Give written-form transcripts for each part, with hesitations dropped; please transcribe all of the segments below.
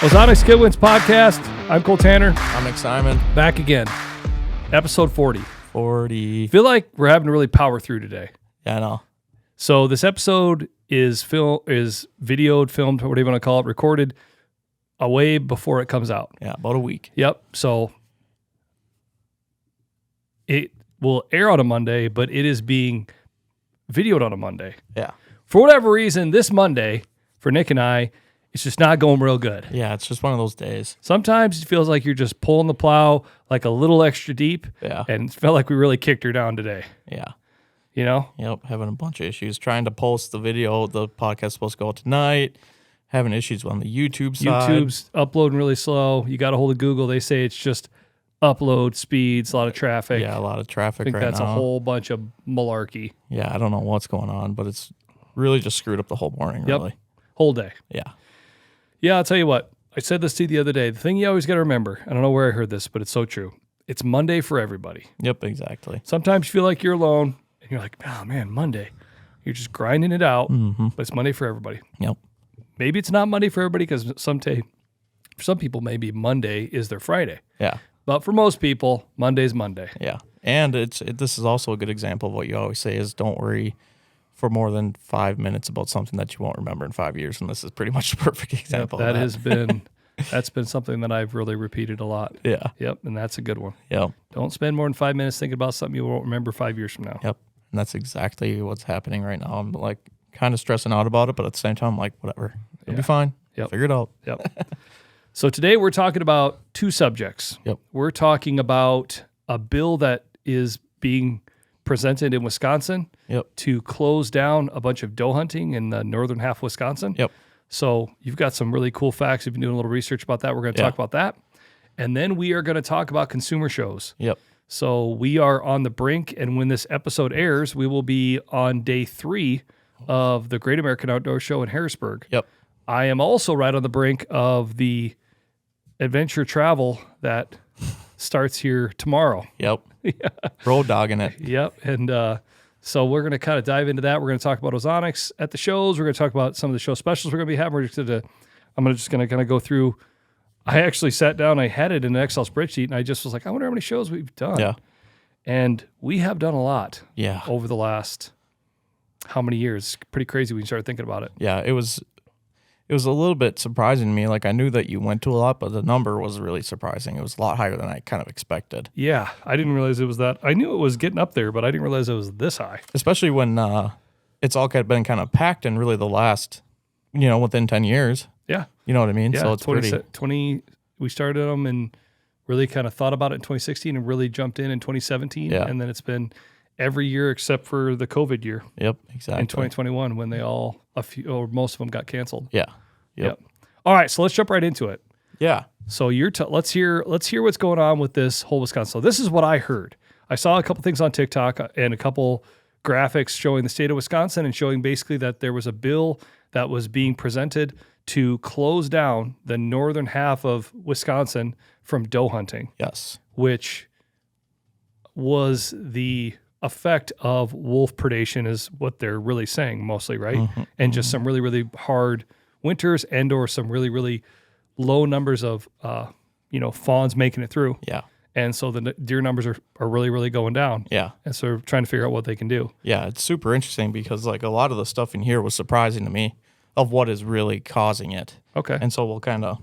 Ozonics Killerwinds podcast. I'm Cole Tanner. I'm Nick Simon. Back again. Episode 40. 40. Feel like we're having to really power through today. Yeah, I know. So this episode is videoed, filmed, whatever you want to call it, recorded away before it comes out. Yeah, about a week. Yep. So it will air on a Monday, but it is being videoed on a Monday. Yeah. For whatever reason, this Monday, for Nick and I, it's just not going real good. Yeah, it's just one of those days. Sometimes it feels like you're just pulling the plow like a little extra deep. Yeah. And it felt like we really kicked her down today. Yeah. You know? Yep, having a bunch of issues. Trying to post the video. The podcast's supposed to go out tonight. Having issues on the YouTube side. YouTube's uploading really slow. You got a hold of Google. They say it's just upload speeds, a lot of traffic. Yeah, a lot of traffic I think right that's now. a whole bunch of malarkey. Yeah, I don't know what's going on, but it's really just screwed up the whole morning, really. Whole day. Yeah. Yeah, I'll tell you what. I said this to you the other day. The thing you always got to remember, I don't know where I heard this, but it's so true. It's Monday for everybody. Yep, exactly. Sometimes you feel like you're alone, and you're like, oh, man, Monday. You're just grinding it out, but it's Monday for everybody. Yep. Maybe it's not Monday for everybody because for some people, maybe Monday is their Friday. Yeah. But for most people, Monday's Monday. Yeah. And this is also a good example of what you always say is don't worry for more than 5 minutes about something that you won't remember in 5 years. And this is pretty much a perfect example Yep, of that. That's been something that I've really repeated a lot. Yeah. Yep, and that's a good one. Yep. Don't spend more than 5 minutes thinking about something you won't remember 5 years from now. Yep. And that's exactly what's happening right now. I'm like kind of stressing out about it, but at the same time, I'm like, whatever. It'll be fine. Yep. Figure it out. Yep. So today we're talking about two subjects. Yep. We're talking about a bill that is being presented in Wisconsin to close down a bunch of doe hunting in the northern half of Wisconsin. Yep. So you've got some really cool facts. You've been doing a little research about that. We're going to talk about that. And then we are going to talk about consumer shows. Yep. So we are on the brink, and when this episode airs, we will be on day 3 of the Great American Outdoor Show in Harrisburg. Yep. I am also right on the brink of the adventure travel that starts here tomorrow. Yep. Road dogging it. Yep. And so we're going to kind of dive into that. We're going to talk about Ozonics at the shows. We're going to talk about some of the show specials we're going to be having. I'm just going to kind of go through. I actually sat down. I had it in an Excel spreadsheet, and I just was like, I wonder how many shows we've done. Yeah. And we have done a lot. Yeah. Over the last how many years? Pretty crazy when you start thinking about it. Yeah. It was a little bit surprising to me. Like I knew that you went to a lot, but the number was really surprising. It was a lot higher than I kind of expected. Yeah, I didn't realize it was that. I knew it was getting up there, but I didn't realize it was this high. Especially when it's all been kind of packed in really the last, within 10 years. Yeah. You know what I mean? Yeah, So it's 20, we started them and really kind of thought about it in 2016 and really jumped in 2017. Yeah. And then it's been every year except for the COVID year. Yep, exactly. In 2021 when they most of them got canceled. Yeah. Yep. All right, so let's jump right into it. Yeah. So let's hear what's going on with this whole Wisconsin. So this is what I heard. I saw a couple things on TikTok and a couple graphics showing the state of Wisconsin and showing basically that there was a bill that was being presented to close down the northern half of Wisconsin from doe hunting. Yes. Which was the effect of wolf predation is what they're really saying mostly, right? Mm-hmm. And just some really, really hard winters and or some really, really low numbers of, fawns making it through. Yeah. And so the deer numbers are really, really going down. Yeah. And so we're trying to figure out what they can do. Yeah, it's super interesting because like a lot of the stuff in here was surprising to me of what is really causing it. Okay. And so we'll kind of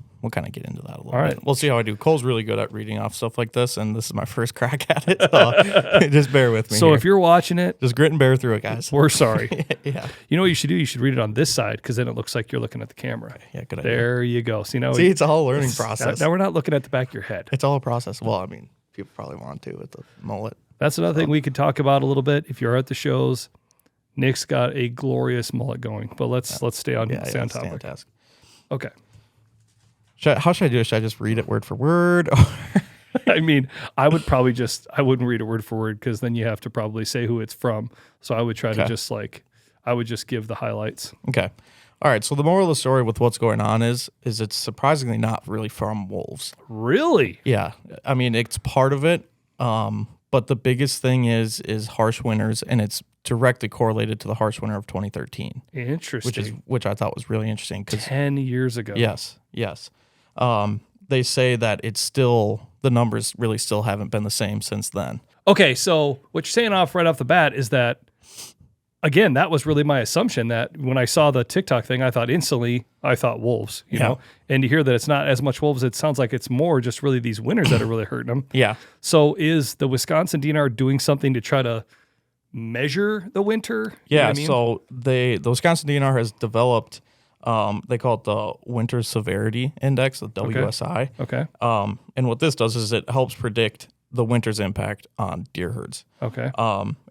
get into that a little All bit. right. We'll see how I do. Cole's really good at reading off stuff like this, and this is my first crack at it. So just bear with me. So here. if you're watching it, just grit and bear through it, guys. we're sorry. Yeah. You know what you should do? You should read it on this side because then it looks like you're looking at the camera. Yeah, good idea. There you go. See, it's a whole learning process. Now we're not looking at the back of your head. It's all a process. Well, I mean, people probably want to with the mullet. That's another thing we could talk about a little bit. If you're at the shows, Nick's got a glorious mullet going. But let's stay on topic. Fantastic. Okay. How should I do it? Should I just read it word for word? I mean, I wouldn't read it word for word because then you have to probably say who it's from. So I would try to I would just give the highlights. Okay. All right. So the moral of the story with what's going on is it's surprisingly not really from wolves. Really? Yeah. I mean, it's part of it. But the biggest thing is harsh winters, and it's directly correlated to the harsh winter of 2013. Interesting. Which I thought was really interesting. 10 years ago. Yes. they say that it's still, the numbers really still haven't been the same since then. Okay, so what you're saying right off the bat is that, again, that was really my assumption, that when I saw the TikTok thing, I thought wolves, you know, and to hear that it's not as much wolves, it sounds like it's more just really these winters that are really hurting them. Yeah. So is the Wisconsin DNR doing something to try to measure the winter? Yeah. You know what I mean? So the Wisconsin DNR has developed, they call it the Winter Severity Index, the WSI. Okay. And what this does is it helps predict the winter's impact on deer herds. Okay.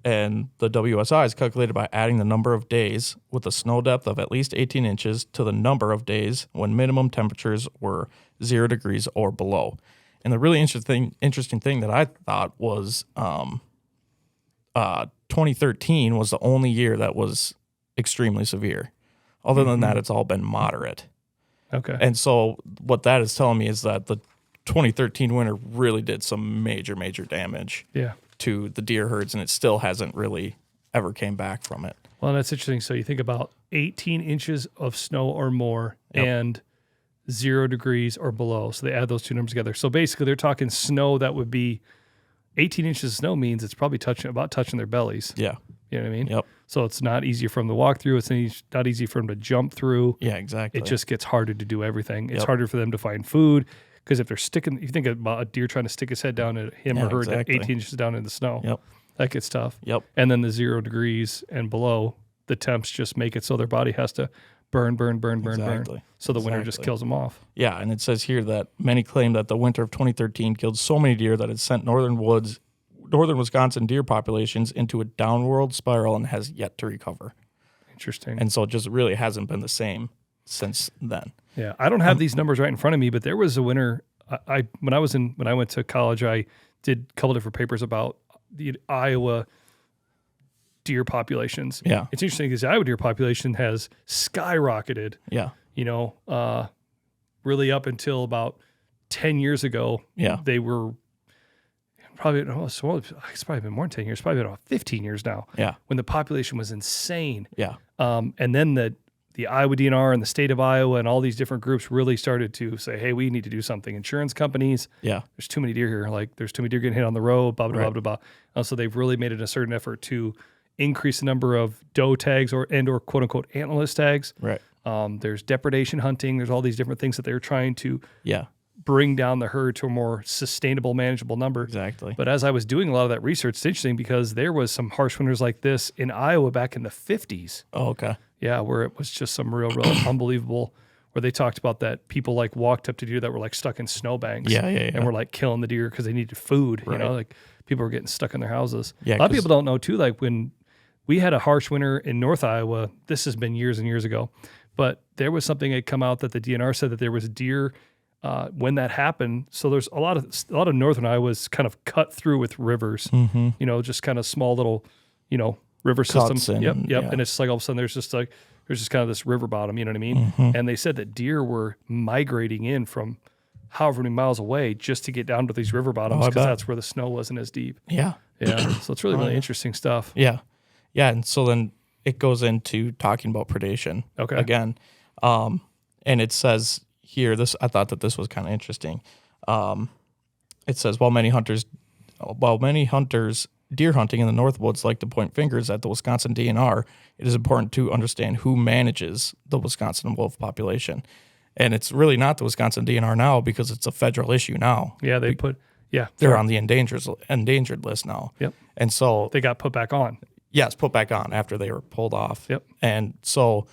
And the WSI is calculated by adding the number of days with a snow depth of at least 18 inches to the number of days when minimum temperatures were 0 degrees or below. And the really interesting thing that I thought was 2013 was the only year that was extremely severe. Other than that, it's all been moderate. Okay. And so what that is telling me is that the 2013 winter really did some major damage to the deer herds, and it still hasn't really ever came back from it. Well, that's interesting. So you think about 18 inches of snow or more and 0 degrees or below. So they add those two numbers together. So basically they're talking snow that would be 18 inches of snow means it's probably touching their bellies. Yeah. You know what I mean? Yep. So it's not easy for them to walk through. It's not easy for them to jump through. Yeah, exactly. It just gets harder to do everything. It's harder for them to find food. Because if they're sticking, you think about a deer trying to stick his head down at him or her 18 inches down in the snow. Yep. That gets tough. Yep. And then the 0 degrees and below, the temps just make it so their body has to burn. So the winter just kills them off. Yeah, and it says here that many claim that the winter of 2013 killed so many deer that it sent northern Wisconsin deer populations into a downward spiral and has yet to recover. Interesting. And so it just really hasn't been the same since then. Yeah, I don't have these numbers right in front of me, but there was a winter. When I went to college, I did a couple different papers about the Iowa deer populations. Yeah, it's interesting because the Iowa deer population has skyrocketed. Yeah, really up until about 10 years ago. Yeah, they were probably it's probably been more than 10 years. Probably been about 15 years now. Yeah, when the population was insane. Yeah, and then the Iowa DNR and the state of Iowa and all these different groups really started to say, hey, we need to do something. Insurance companies, there's too many deer here. Like there's too many deer getting hit on the road, blah, blah, blah, blah, blah. So they've really made it a certain effort to increase the number of doe tags or quote unquote antlerless tags. Right. There's depredation hunting. There's all these different things that they're trying to bring down the herd to a more sustainable, manageable number. Exactly. But as I was doing a lot of that research, it's interesting because there was some harsh winters like this in Iowa back in the 50s. Oh, okay. Yeah, where it was just some real unbelievable, where they talked about that people like walked up to deer that were like stuck in snowbanks. And were like killing the deer because they needed food. Right. You know, like people were getting stuck in their houses. Yeah, a lot of people don't know too, like when we had a harsh winter in North Iowa, this has been years and years ago, but there was something that had come out that the DNR said that there was deer when that happened. So there's a lot of northern Iowa is kind of cut through with rivers, you know, just kind of small little, you know, river systems. Yep. And it's like all of a sudden there's just kind of this river bottom, you know what I mean? And they said that deer were migrating in from however many miles away just to get down to these river bottoms because that's where the snow wasn't as deep. Yeah. So it's really interesting stuff. Yeah. And so then it goes into talking about predation. Okay. Again. And it says here, I thought that this was kind of interesting. It says, while many hunters deer hunting in the North Woods like to point fingers at the Wisconsin DNR, it is important to understand who manages the Wisconsin wolf population. And it's really not the Wisconsin DNR now because it's a federal issue now. Yeah, they're on the endangered list now. Yep. And so they got put back on. Yes, put back on after they were pulled off. Yep. And so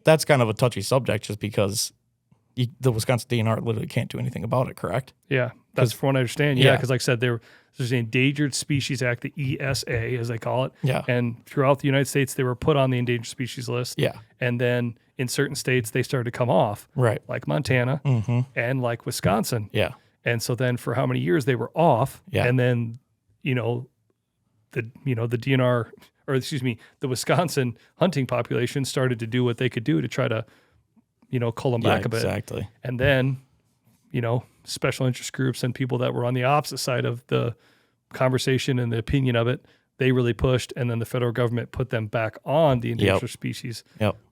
that's kind of a touchy subject just because the Wisconsin DNR literally can't do anything about it, correct? Yeah, that's from what I understand. Yeah, because like I said, there's the Endangered Species Act, the ESA, as they call it. Yeah. And throughout the United States, they were put on the endangered species list. Yeah. And then in certain states, they started to come off. Right. Like Montana and like Wisconsin. Yeah. And so then for how many years they were off. Yeah. And then, the DNR, or excuse me, the Wisconsin hunting population started to do what they could do to try to, cull them back a bit. Exactly. And then, special interest groups and people that were on the opposite side of the conversation and the opinion of it, they really pushed. And then the federal government put them back on the endangered species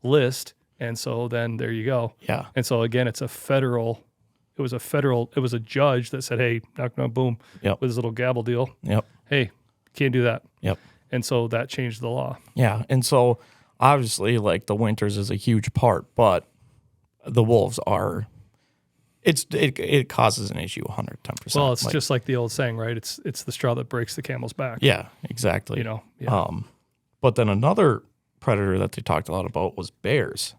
list. And so then there you go. Yeah. And so again, it's a federal it was a judge that said, hey, knock, knock, boom, Yep. with his little gavel deal. Yep. Hey, can't do that. Yep. And so that changed the law. Yeah. And so obviously, like, the winters is a huge part, but the wolves are. It causes an issue 110%. Well, it's just like the old saying, right? It's the straw that breaks the camel's back. Yeah, exactly. You know. Yeah. But then another predator that they talked a lot about was bears.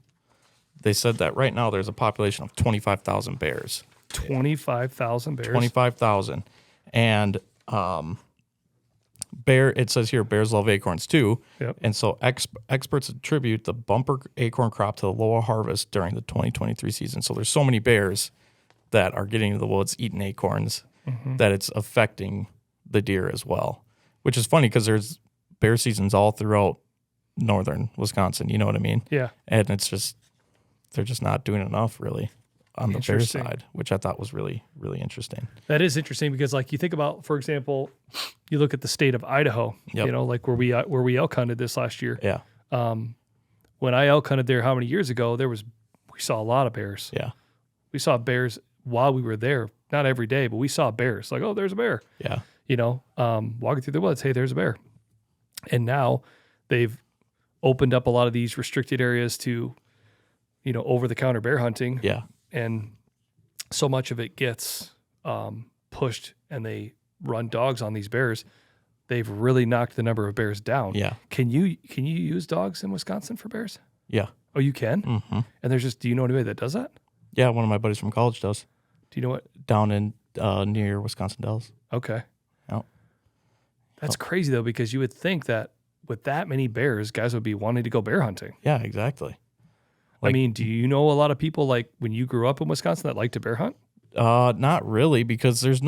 They said that right now there's a population of 25,000 bears. 25,000 bears. 25,000. And it says here, bears love acorns too. Yep. And so experts attribute the bumper acorn crop to the lower harvest during the 2023 season. So there's so many bears that are getting into the woods, eating acorns, that it's affecting the deer as well. Which is funny because there's bear seasons all throughout northern Wisconsin. You know what I mean? Yeah. And it's just, they're just not doing enough really on the bear side, which I thought was really, really interesting. That is interesting because, like, you think about, for example, you look at the state of Idaho, Yep. you know, like where we elk hunted this last year. Yeah. When I elk hunted there how many years ago, we saw a lot of bears. Yeah. We saw bears while we were there, not every day, but we saw bears. Like, oh, there's a bear. Yeah. You know, walking through the woods, hey, there's a bear. And now they've opened up a lot of these restricted areas to, you know, over-the-counter bear hunting. Yeah. And so much of it gets pushed, and they run dogs on these bears. They've really knocked the number of bears down. Yeah. Can you use dogs in Wisconsin for bears? Yeah. Oh, you can? Mm-hmm. And do you know anybody that does that? Yeah. One of my buddies from college does. Do you know what? Down in near Wisconsin Dells. Okay. Yep. That's crazy, though, because you would think that with that many bears, guys would be wanting to go bear hunting. Yeah, exactly. I mean, do you know a lot of people, like, when you grew up in Wisconsin that like to bear hunt? Not really, because there's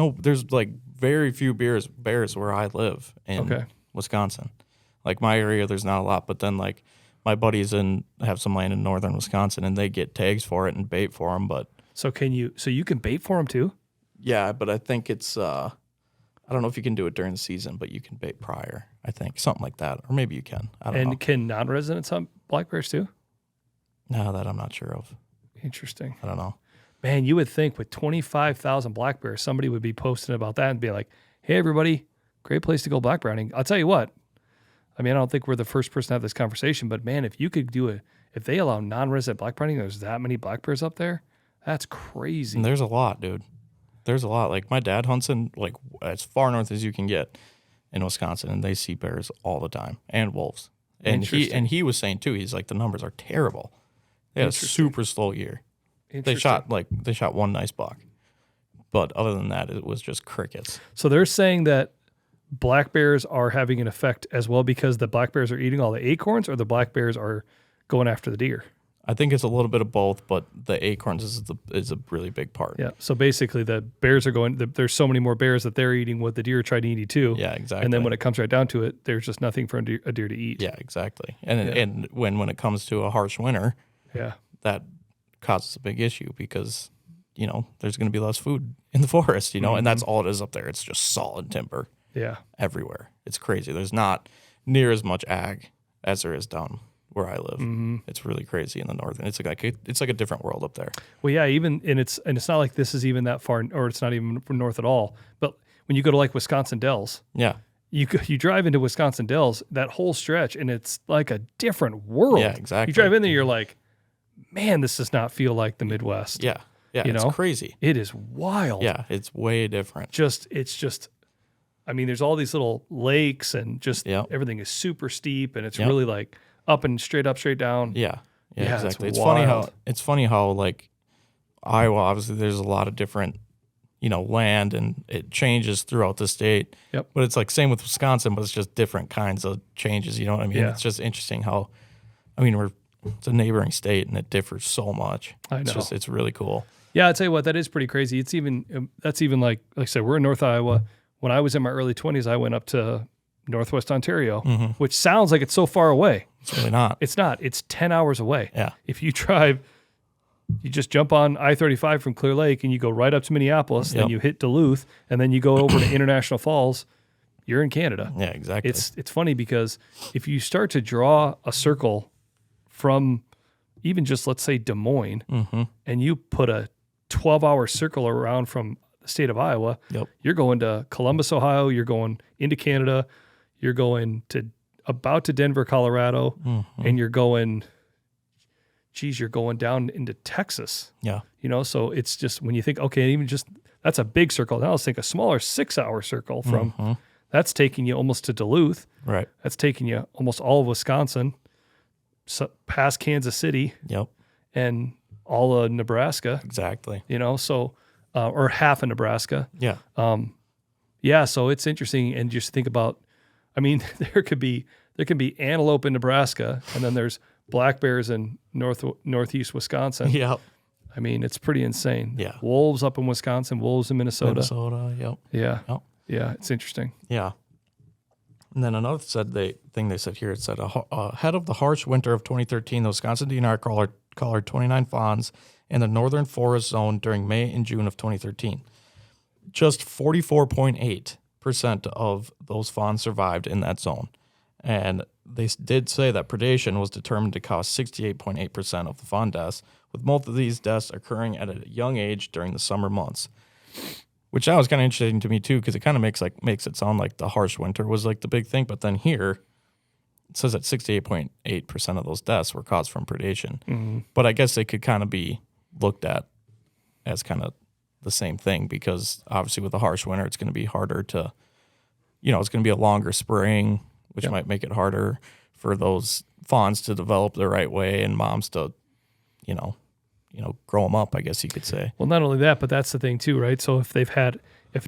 like very few bears where I live in Wisconsin. Like my area, there's not a lot, but then like my buddies have some land in northern Wisconsin, and they get tags for it and bait for them. But so you can bait for them too? Yeah, but I think it's I don't know if you can do it during the season, but you can bait prior. I think something like that, or maybe you can. I don't know. And can non-residents hunt black bears too? No, that I'm not sure of. Interesting. I don't know. Man, you would think with 25,000 black bears, somebody would be posting about that and be like, hey, everybody, great place to go black browning. I'll tell you what. I mean, I don't think we're the first person to have this conversation, but man, if you could if they allow non-resident black browning, there's that many black bears up there, that's crazy. And there's a lot, dude. There's a lot. Like my dad hunts in like as far north as you can get in Wisconsin, and they see bears all the time and wolves. And he was saying too, he's like, the numbers are terrible. They had a super slow year. They shot one nice buck, but other than that, it was just crickets. So they're saying that black bears are having an effect as well because the black bears are eating all the acorns, or the black bears are going after the deer. I think it's a little bit of both, but the acorns is a really big part. Yeah. So basically, the bears are there's so many more bears that they're eating what the deer are trying to eat too. Yeah, exactly. And then when it comes right down to it, there's just nothing for a deer to eat. Yeah, exactly. And when it comes to a harsh winter, that causes a big issue because, you know, there's going to be less food in the forest, you know, and that's all it is up there. It's just solid timber everywhere. It's crazy. There's not near as much ag as there is down where I live. It's really crazy in the northern. It's like a different world up there. Well, yeah, it's not like this is even that far, or it's not even from north at all. But when you go to like Wisconsin Dells, you drive into Wisconsin Dells, that whole stretch, and it's like a different world. Yeah, exactly. You drive in there, you're like, man, this does not feel like the Midwest. Yeah, it's crazy. It is wild. Yeah, it's way different. I mean, there's all these little lakes, and just everything is super steep, and it's really like up and straight up, straight down. Yeah, exactly. It's funny how like Iowa, obviously there's a lot of different, you know, land, and it changes throughout the state. Yep. But it's like same with Wisconsin, but it's just different kinds of changes. You know what I mean? Yeah. It's just interesting how, I mean, it's a neighboring state, and it differs so much. I know. It's really cool. Yeah, I'll tell you what, that is pretty crazy. It's even like I said, we're in North Iowa. When I was in my early 20s, I went up to Northwest Ontario, which sounds like it's so far away. It's really not. It's not. It's 10 hours away. Yeah. If you drive, you just jump on I-35 from Clear Lake and you go right up to Minneapolis, then you hit Duluth, and then you go over to International Falls, you're in Canada. Yeah, exactly. It's funny because if you start to draw a circle from even just, let's say, Des Moines, and you put a 12-hour circle around from the state of Iowa. Yep. You're going to Columbus, Ohio. You're going into Canada. You're going to about to Denver, Colorado, and you're going down into Texas. Yeah. So it's just when you think, okay, even just that's a big circle. Now let's think a smaller 6-hour circle from that's taking you almost to Duluth. Right. That's taking you almost all of Wisconsin, past Kansas City. Yep. And all of Nebraska. Exactly. So or half of Nebraska. Yeah. So it's interesting, and just think about, I mean, there can be antelope in Nebraska, and then there's black bears in northeast Wisconsin. Yep. I mean, it's pretty insane. Yeah. Wolves up in Wisconsin, wolves in Minnesota. Yep. Yeah. Yep. Yeah, it's interesting. Yeah. And then another thing they said here, it said, ahead of the harsh winter of 2013, the Wisconsin DNR collared 29 fawns in the northern forest zone during May and June of 2013. Just 44.8% of those fawns survived in that zone. And they did say that predation was determined to cause 68.8% of the fawn deaths, with most of these deaths occurring at a young age during the summer months. Which that was kind of interesting to me too, because it kind of makes it sound like the harsh winter was like the big thing. But then here, it says that 68.8% of those deaths were caused from predation. Mm-hmm. But I guess they could kind of be looked at as kind of the same thing, because obviously with the harsh winter, it's going to be harder to, it's going to be a longer spring, which might make it harder for those fawns to develop the right way and moms to, grow them up, I guess you could say. Well, not only that, but that's the thing too, right? So if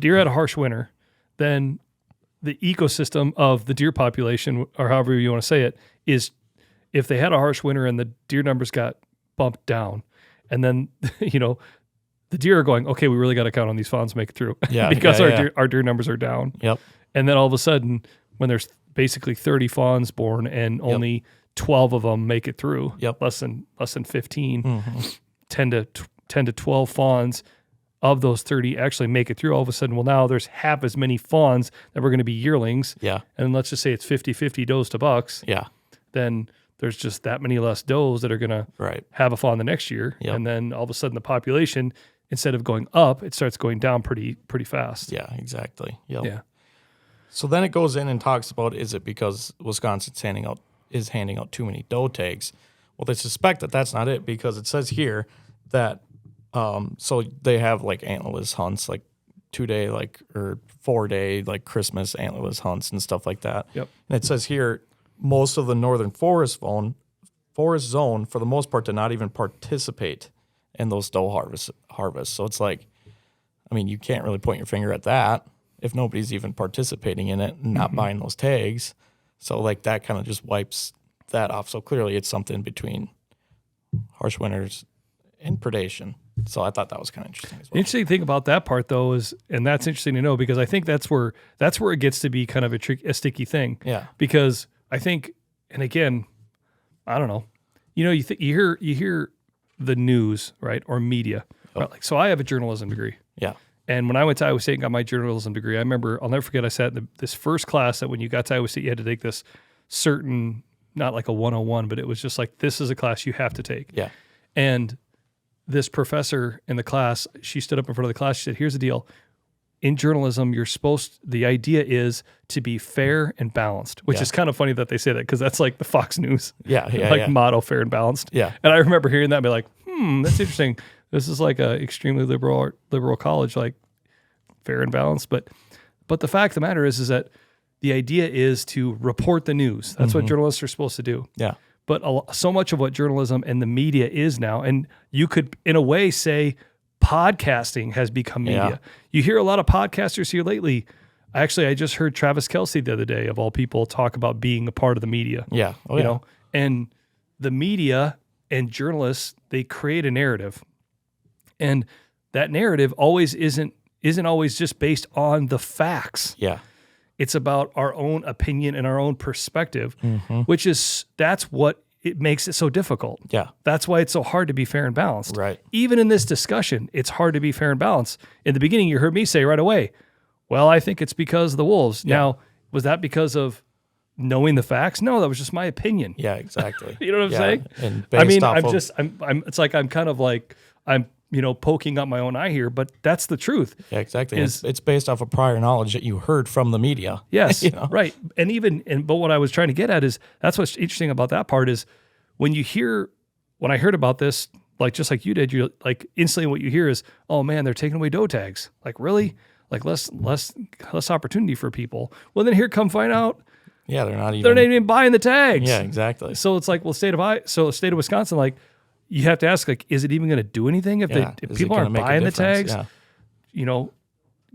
deer had a harsh winter, then the ecosystem of the deer population, or however you want to say it, is if they had a harsh winter and the deer numbers got bumped down, and then, the deer are going, okay, we really got to count on these fawns to make it through. Yeah. Because our deer numbers are down. Yep. And then all of a sudden, when there's basically 30 fawns born and only 12 of them make it through, less than 15, 10 to 12 fawns of those 30 actually make it through. All of a sudden, well, now there's half as many fawns that were going to be yearlings. Yeah. And let's just say it's 50-50 does to bucks. Yeah. Then there's just that many less does that are going to have a fawn the next year. Yep. And then all of a sudden the population, instead of going up, it starts going down pretty fast. Yeah, exactly. Yep. Yeah. So then it goes in and talks about, is it because Wisconsin's handing out too many doe tags? Well, they suspect that that's not it, because it says here that so they have like antlerless hunts, like 2-day or 4-day Christmas antlerless hunts and stuff like that. Yep. And it says here most of the northern forest zone for the most part did not even participate in those doe harvests. So it's like, I mean, you can't really point your finger at that if nobody's even participating in it and not buying those tags. So that kind of just wipes that off. So clearly it's something between harsh winters and predation. So I thought that was kind of interesting as well. The interesting thing about that part, though, is, and that's interesting to know, because I think that's where it gets to be kind of a sticky thing. Yeah. Because I think, and again, I don't know, you hear the news, right, or media. Oh. Right? So I have a journalism degree. Yeah. And when I went to Iowa State and got my journalism degree, I remember, I'll never forget, I sat in this first class that when you got to Iowa State, you had to take this certain, not like a 101, but it was just like, this is a class you have to take. Yeah. And this professor in the class, she stood up in front of the class. She said, here's the deal. In journalism, the idea is to be fair and balanced, which is kind of funny that they say that, because that's like the Fox News motto, fair and balanced. Yeah. And I remember hearing that and be like, that's interesting. This is like a extremely liberal college, like fair and balanced. But the fact of the matter is that the idea is to report the news. That's what journalists are supposed to do. Yeah. But so much of what journalism and the media is now, and you could, in a way, say podcasting has become media. Yeah. You hear a lot of podcasters here lately. Actually, I just heard Travis Kelce the other day, of all people, talk about being a part of the media. Yeah. You know, and the media and journalists, they create a narrative. And that narrative isn't always just based on the facts. Yeah. It's about our own opinion and our own perspective, that's what it makes it so difficult. Yeah. That's why it's so hard to be fair and balanced. Right. Even in this discussion, it's hard to be fair and balanced. In the beginning, you heard me say right away, well, I think it's because of the wolves. Yeah. Now, was that because of knowing the facts? No, that was just my opinion. Yeah, exactly. You know what I'm saying? And I mean, it's like poking up my own eye here, but that's the truth. Yeah, exactly. It's based off of prior knowledge that you heard from the media. Yes, right. But what I was trying to get at is that's what's interesting about that part is when I heard about this, like just like you did, you're like instantly what you hear is, oh man, they're taking away doe tags. Like really? Like less opportunity for people. Well, then here come find out. Yeah, they're not even buying the tags. Yeah, exactly. So it's like, well, state of Wisconsin, like you have to ask, like, is it even going to do anything if people aren't buying the tags? Yeah.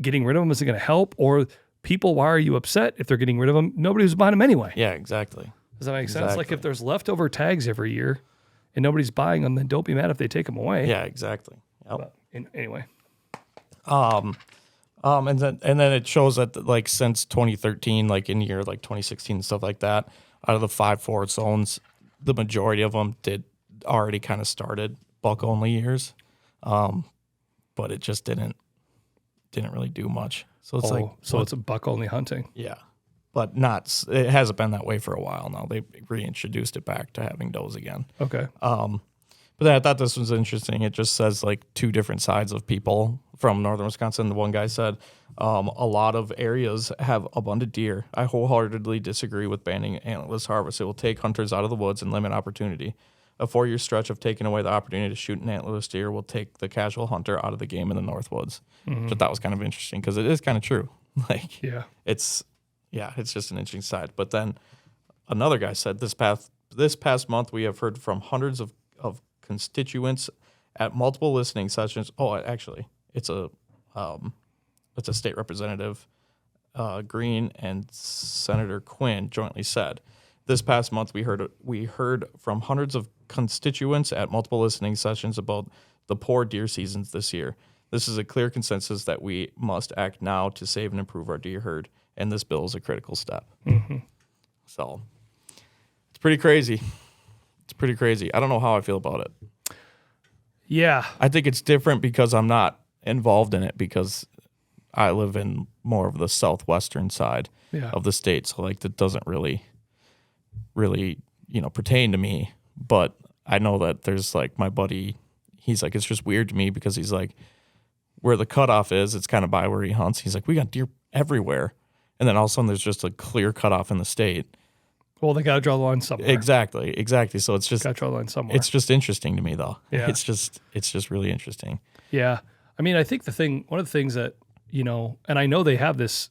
Getting rid of them, is it going to help? Or people, why are you upset if they're getting rid of them? Nobody was buying them anyway. Yeah, exactly. Does that make sense? Like if there's leftover tags every year and nobody's buying them, then don't be mad if they take them away. Yeah, exactly. Yep. But anyway. And then it shows that like since 2013, like in year like 2016 and stuff like that, out of the 5 forest zones, the majority of them did already kind of started buck only years, but it just didn't really do much. So it's it's a buck only hunting. Yeah, but it hasn't been that way for a while now. They reintroduced it back to having does again. Okay. But then I thought this was interesting. It just says like 2 different sides of people from northern Wisconsin. The one guy said a lot of areas have abundant deer. I wholeheartedly disagree with banning antlerless harvest. It will take hunters out of the woods and limit opportunity. A 4-year stretch of taking away the opportunity to shoot an antlerless deer will take the casual hunter out of the game in the North Woods. Mm-hmm. But that was kind of interesting because it is kind of true. Like, it's just an interesting side. But then another guy said this past month we have heard from hundreds of constituents at multiple listening sessions. Oh, actually, it's a state representative, Green and Senator Quinn jointly said. This past month, we heard from hundreds of constituents at multiple listening sessions about the poor deer seasons this year. This is a clear consensus that we must act now to save and improve our deer herd, and this bill is a critical step. Mm-hmm. So it's pretty crazy. I don't know how I feel about it. Yeah. I think it's different because I'm not involved in it because I live in more of the southwestern side of the state. So like that doesn't really, pertain to me. But I know that there's like my buddy, he's like, it's just weird to me because he's like, where the cutoff is, it's kind of by where he hunts. He's like, we got deer everywhere. And then all of a sudden there's just a clear cutoff in the state. Well, they got to draw the line somewhere. Exactly. So it's just got to draw the line somewhere. It's just interesting to me, though. Yeah. It's just really interesting. Yeah. I mean, I think one of the things that, and I know they have this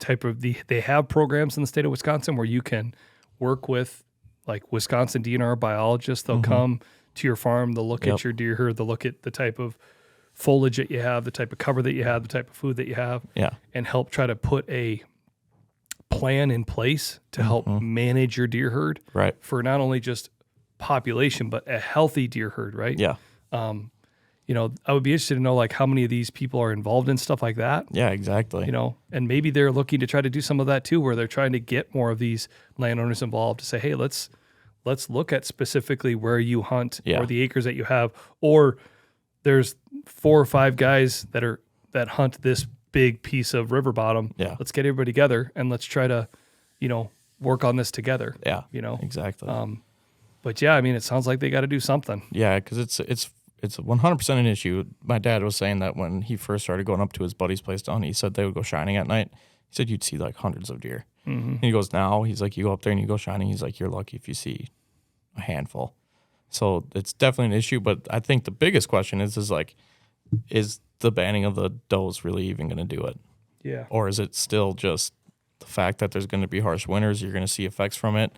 they have programs in the state of Wisconsin where you can work with like Wisconsin DNR biologists. They'll come to your farm. They'll look at your deer herd. They'll look at the type of foliage that you have, the type of cover that you have, the type of food that you have, and help try to put a plan in place to help manage your deer herd for not only just population, but a healthy deer herd, right? Yeah. I would be interested to know like how many of these people are involved in stuff like that. Yeah, exactly. And maybe they're looking to try to do some of that too, where they're trying to get more of these landowners involved to say, hey, let's look at specifically where you hunt or the acres that you have, or there's 4 or 5 guys that hunt this big piece of river bottom. Yeah. Let's get everybody together and let's try to, work on this together. Yeah. Exactly. But yeah, I mean, it sounds like they got to do something. Yeah, because it's 100% an issue. My dad was saying that when he first started going up to his buddy's place down, he said they would go shining at night. He said you'd see like hundreds of deer. Mm-hmm. And he goes, now, he's like, you go up there and you go shining. He's like, you're lucky if you see a handful. So it's definitely an issue. But I think the biggest question is the banning of the does really even going to do it? Yeah. Or is it still just the fact that there's going to be harsh winters, you're going to see effects from it,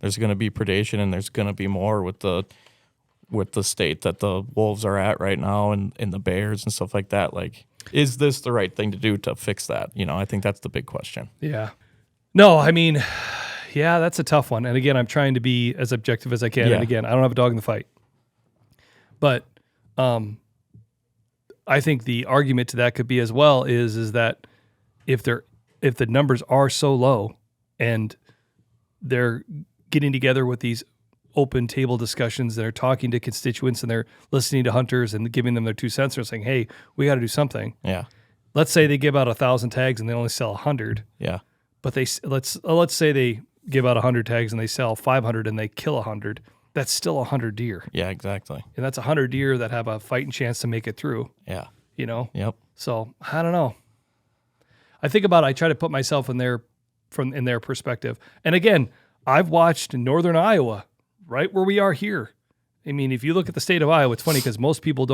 there's going to be predation, and there's going to be more with the state that the wolves are at right now and the bears and stuff like that. Like, is this the right thing to do to fix that? I think that's the big question. Yeah. No, I mean, yeah, that's a tough one. And again, I'm trying to be as objective as I can. Yeah. And again, I don't have a dog in the fight. But I think the argument to that could be as well is that if the numbers are so low and they're getting together with these open table discussions, they're talking to constituents and they're listening to hunters and giving them their 2 cents and saying, hey, we got to do something. Yeah. Let's say they give out 1,000 tags and they only sell 100. Yeah. But let's say they give out 100 tags and they sell 500 and they kill 100. that's still 100 deer. Yeah, exactly. And that's 100 deer that have a fighting chance to make it through, Yeah. you know? Yep. So I don't know. I think about it, I try to put myself in their perspective. And again, I've watched northern Iowa, right where we are here. I mean, if you look at the state of Iowa, it's funny because most people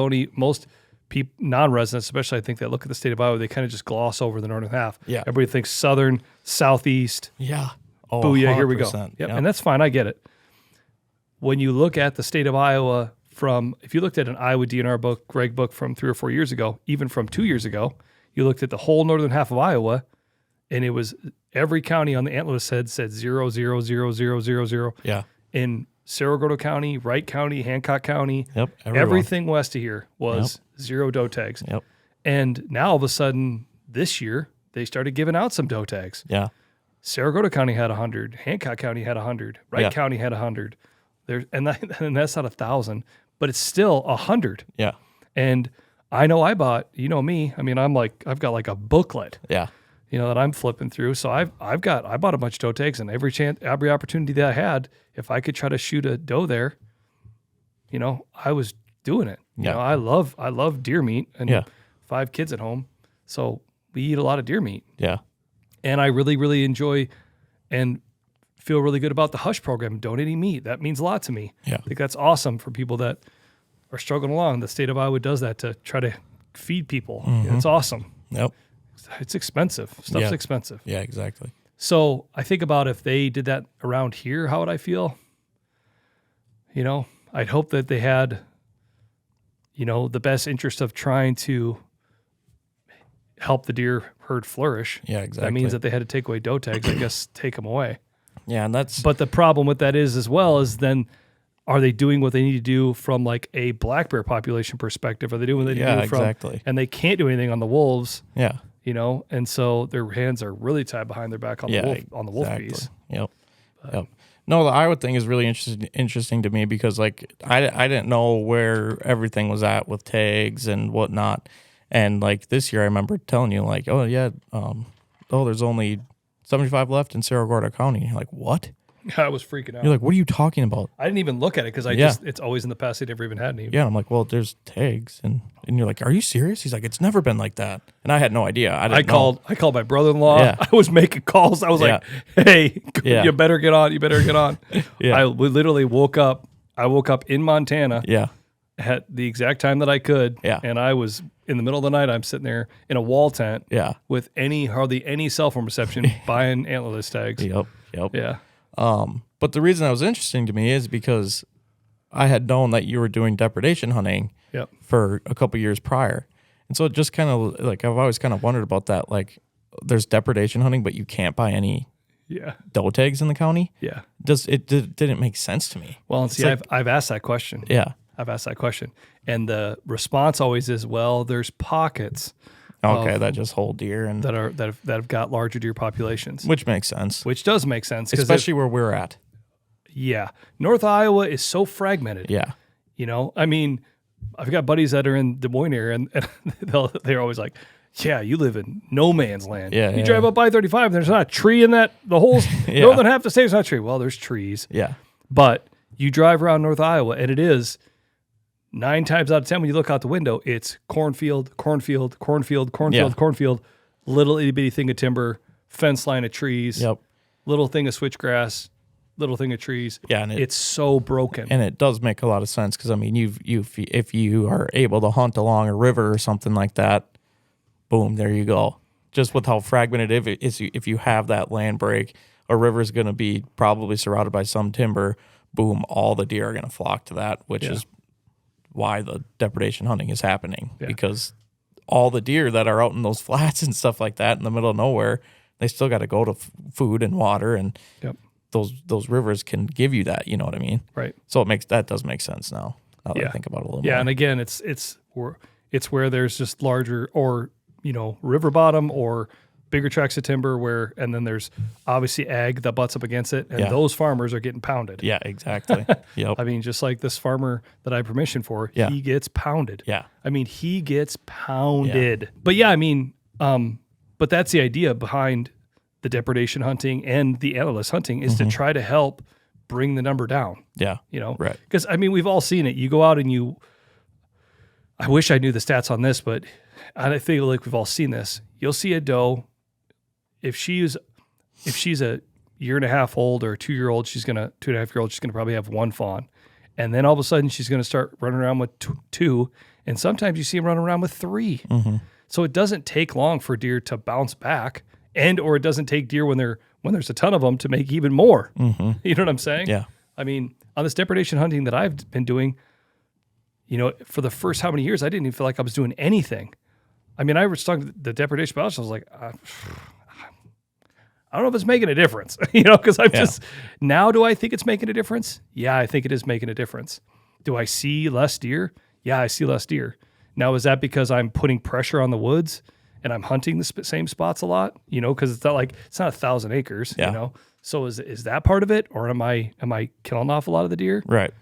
non-residents, especially I think that look at the state of Iowa, they kind of just gloss over the northern half. Yeah. Everybody thinks southern, southeast. Yeah. Oh, Booyah, here we go. 100%. Yep. And that's fine. I get it. When you look at the state of Iowa if you looked at an Iowa DNR book, Greg book from 3 or 4 years ago, even from 2 years ago, you looked at the whole northern half of Iowa, and it was every county on the antler said 0, 0, 0, 0, 0, 0. Yeah. In Cerro Gordo County, Wright County, Hancock County, Yep. everything west of here was 0 doe tags. Yep. And now all of a sudden, this year, they started giving out some doe tags. Yeah. Cerro Gordo County had 100. Hancock County had 100. Wright County had 100. And that's not 1,000, but it's still 100. Yeah. And I know I bought, you know me, I mean, I've got like a booklet, Yeah. you know, that I'm flipping through. So I bought a bunch of doe tags, and every opportunity that I had, if I could try to shoot a doe there, you know, I was doing it. You know, I love deer meat, and 5 kids at home. So we eat a lot of deer meat. Yeah. And I really, really enjoy and feel really good about the Hush program, donating meat. That means a lot to me. Yeah. I think that's awesome for people that are struggling along. The state of Iowa does that to try to feed people. It's awesome. Yep. It's expensive. Stuff's expensive. Yeah, exactly. So I think about if they did that around here, how would I feel? You know, I'd hope that they had, you know, the best interest of trying to help the deer herd flourish. Yeah, exactly. That means that they had to take away doe tags, I guess, take them away. Yeah, and that's... But the problem with that is as well is then, are they doing what they need to do from like a black bear population perspective? Are they doing what they need to do from... exactly. And they can't do anything on the wolves. Yeah. You know, and so their hands are really tied behind their back on the wolf piece. Yep. Yep. No, the Iowa thing is really interesting to me because like I didn't know where everything was at with tags and whatnot. And like this year I remember telling you like, oh yeah, there's only 75 left in Cerro Gordo County. You're like, what? I was freaking out. You're like, what are you talking about? I didn't even look at it because it's always in the past they never even had any. Yeah, and I'm like, well, there's tags, and you're like, are you serious? He's like, it's never been like that, and I had no idea. I called my brother-in-law. Yeah. I was making calls. I was like, hey, you better get on. You better get on. Yeah. We literally woke up. I woke up in Montana. Yeah. At the exact time that I could. Yeah. And I was in the middle of the night. I'm sitting there in a wall tent. Yeah. With hardly any cell phone reception, buying antlerless tags. Yep. Yeah. But the reason that was interesting to me is because I had known that you were doing depredation hunting for a couple years prior. And so it just kind of like, I've always kind of wondered about that. Like there's depredation hunting, but you can't buy any doe tags in the county. Yeah. Didn't make sense to me. Well, and see, like, I've asked that question. Yeah. I've asked that question. And the response always is, well, there's pockets. Okay, that just whole deer and that have got larger deer populations. Which makes sense. Which does make sense. Especially where we're at. Yeah. North Iowa is so fragmented. Yeah. You know, I mean, I've got buddies that are in Des Moines area, and they're always like, yeah, you live in no man's land. Yeah, you drive up I-35 and there's not a tree in the whole northern half of the state is not a tree. Well, there's trees. Yeah. But you drive around North Iowa, and it is 9 times out of 10 when you look out the window, it's cornfield, little itty bitty thing of timber, fence line of trees, little thing of switchgrass, little thing of trees. Yeah, and it's so broken. And it does make a lot of sense because I mean, if you are able to hunt along a river or something like that, boom, there you go. Just with how fragmented it is, if you have that land break, a river is going to be probably surrounded by some timber. Boom, all the deer are going to flock to that, which is why the depredation hunting is happening because all the deer that are out in those flats and stuff like that in the middle of nowhere, they still got to go to food and water, and those rivers can give you that. You know what I mean? Right. So that does make sense now that I think about it a little more. Yeah, and again, it's where there's just larger or river bottom or bigger tracts of timber and then there's obviously ag that butts up against it, and those farmers are getting pounded. Yeah, exactly. Yep. I mean, just like this farmer that I have permission for, he gets pounded. Yeah. I mean, he gets pounded. Yeah. But yeah, I mean, but that's the idea behind the depredation hunting and the antlerless hunting is to try to help bring the number down. Yeah. Right. Because, I mean, we've all seen it. You go out and I wish I knew the stats on this, but I feel like we've all seen this. You'll see a doe, if she's a year and a half old or a 2-year-old, 2.5-year-old, she's going to probably have one fawn. And then all of a sudden she's going to start running around with two. And sometimes you see them running around with 3. Mm-hmm. So it doesn't take long for deer to bounce back, or it doesn't take deer when there's a ton of them to make even more. Mm-hmm. You know what I'm saying? Yeah. I mean, on this depredation hunting that I've been doing, for the first how many years, I didn't even feel like I was doing anything. I mean, I was talking to the depredation biologist. I was like, I don't know if it's making a difference, because now do I think it's making a difference? Yeah, I think it is making a difference. Do I see less deer? Yeah, I see less deer. Now, is that because I'm putting pressure on the woods and I'm hunting the same spots a lot? Because it's not 1,000 acres, So is that part of it? Or am I killing off a lot of the deer? Right.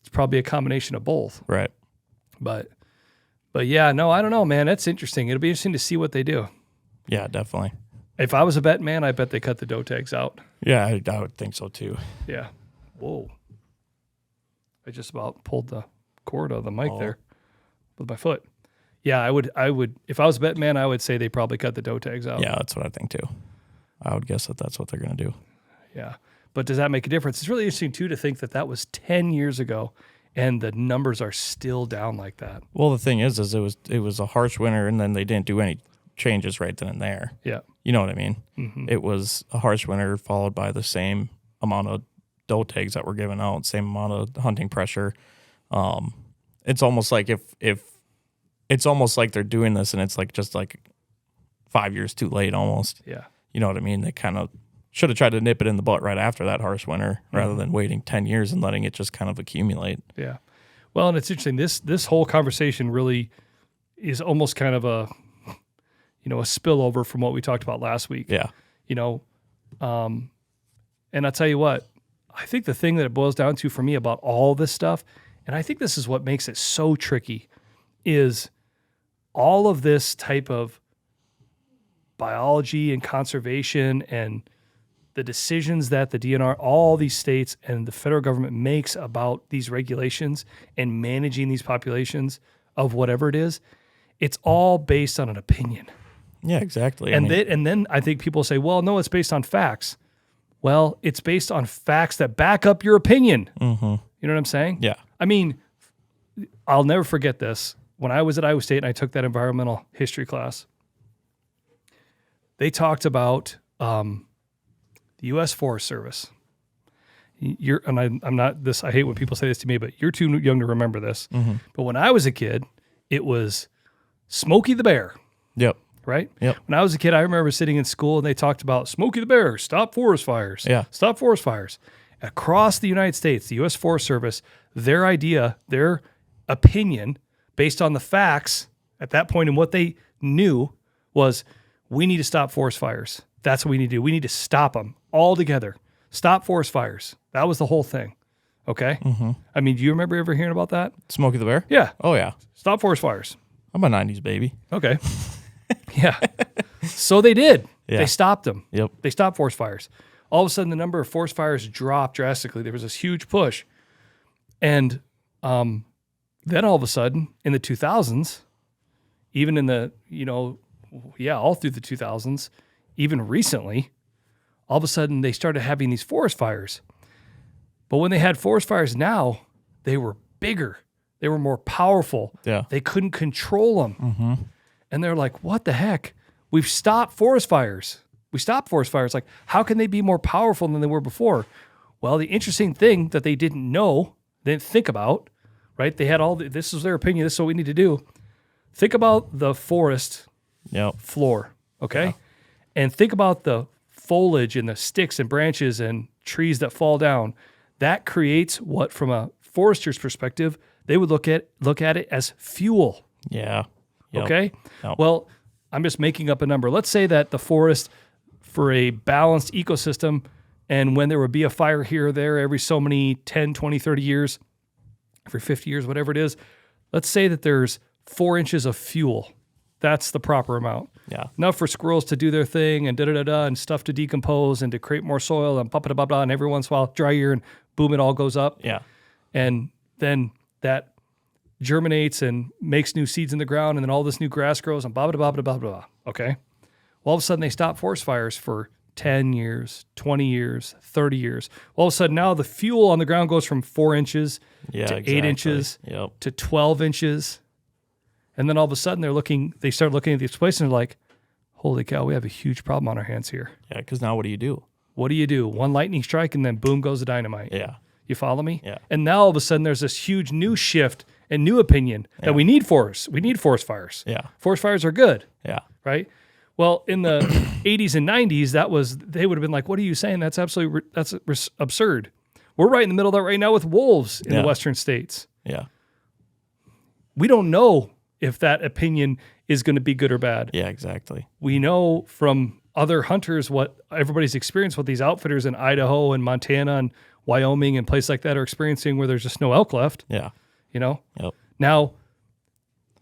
It's probably a combination of both. Right. But yeah, no, I don't know, man. That's interesting. It'll be interesting to see what they do. Yeah, definitely. If I was a betting man, I bet they cut the doe tags out. Yeah, I would think so too. Yeah. Whoa. I just about pulled the cord out of the mic there with my foot. Yeah, I would. If I was a betting man, I would say they probably cut the doe tags out. Yeah, that's what I think too. I would guess that's what they're going to do. Yeah. But does that make a difference? It's really interesting too to think that was 10 years ago and the numbers are still down like that. Well, the thing is it was a harsh winter and then they didn't do any changes right then and there. Yeah. You know what I mean? Mm-hmm. It was a harsh winter followed by the same amount of doe tags that were given out, same amount of hunting pressure. It's almost like if it's almost like they're doing this and it's just 5 years too late almost. Yeah. You know what I mean? They kind of should have tried to nip it in the butt right after that harsh winter rather than waiting 10 years and letting it just kind of accumulate. Yeah. Well, and it's interesting. This whole conversation really is almost kind of a spillover from what we talked about last week. Yeah. And I'll tell you what, I think the thing that it boils down to for me about all this stuff, and I think this is what makes it so tricky, is all of this type of biology and conservation and the decisions that the DNR, all these states and the federal government makes about these regulations and managing these populations of whatever it is, it's all based on an opinion. Yeah, exactly. And then I think people say, well, no, it's based on facts. Well, it's based on facts that back up your opinion. Mm-hmm. You know what I'm saying? Yeah. I mean, I'll never forget this. When I was at Iowa State and I took that environmental history class, they talked about the U.S. Forest Service. I'm not this. I hate when people say this to me, but you're too young to remember this. Mm-hmm. But when I was a kid, it was Smokey the Bear. Yep. Right? Yep. When I was a kid, I remember sitting in school and they talked about Smokey the Bear, stop forest fires. Yeah. Stop forest fires. Across the United States, the U.S. Forest Service, their idea, their opinion, based on the facts at that point and what they knew was we need to stop forest fires. That's what we need to do. We need to stop them all together. Stop forest fires. That was the whole thing. Okay? Mm-hmm. I mean, do you remember ever hearing about that? Smokey the Bear? Yeah. Oh, yeah. Stop forest fires. I'm a 90s baby. Okay. Yeah. So they did. Yeah. They stopped them. Yep. They stopped forest fires. All of a sudden, the number of forest fires dropped drastically. There was this huge push. And then all of a sudden, in the 2000s, even in the, all through the 2000s, even recently, all of a sudden, they started having these forest fires. But when they had forest fires now, they were bigger. They were more powerful. Yeah. They couldn't control them. Mm-hmm. And they're like, what the heck? We've stopped forest fires. We stopped forest fires. Like, how can they be more powerful than they were before? Well, the interesting thing that they didn't know, they didn't think about, right? They had this is their opinion. This is what we need to do. Think about the forest floor, okay? Yeah. And think about the foliage and the sticks and branches and trees that fall down. That creates what, from a forester's perspective, they would look at it as fuel. Yeah. Yep. Okay? Yep. Well, I'm just making up a number. Let's say that the forest, for a balanced ecosystem, and when there would be a fire here or there every so many 10, 20, 30 years, every 50 years, whatever it is, let's say that there's 4 inches of fuel That's the proper amount. Yeah. Enough for squirrels to do their thing and da-da-da-da and stuff to decompose and to create more soil and blah-blah-blah, and every once in a while, dry year, and boom, it all goes up. Yeah. And then that germinates and makes new seeds in the ground, and then all this new grass grows and blah-blah-blah-blah-blah. Okay? Well, all of a sudden, they stop forest fires for 10 years, 20 years, 30 years. All of a sudden, now the fuel on the ground goes from 4 inches to 8 inches to 12 inches. And then all of a sudden they start looking at these places and they're like, holy cow, we have a huge problem on our hands here. Yeah, because now what do you do? What do you do? One lightning strike and then boom goes the dynamite. Yeah. You follow me? Yeah. And now all of a sudden there's this huge new shift and new opinion that we need forests. We need forest fires. Yeah. Forest fires are good. Yeah. Right? Well, in the 80s and 90s, they would have been like, what are you saying? That's absolutely absurd. We're right in the middle of that right now with wolves in the western states. Yeah. We don't know if that opinion is going to be good or bad. Yeah, exactly. We know from other hunters what everybody's experienced, what these outfitters in Idaho and Montana and Wyoming and places like that are experiencing where there's just no elk left. Yeah. You know? Yep. Now,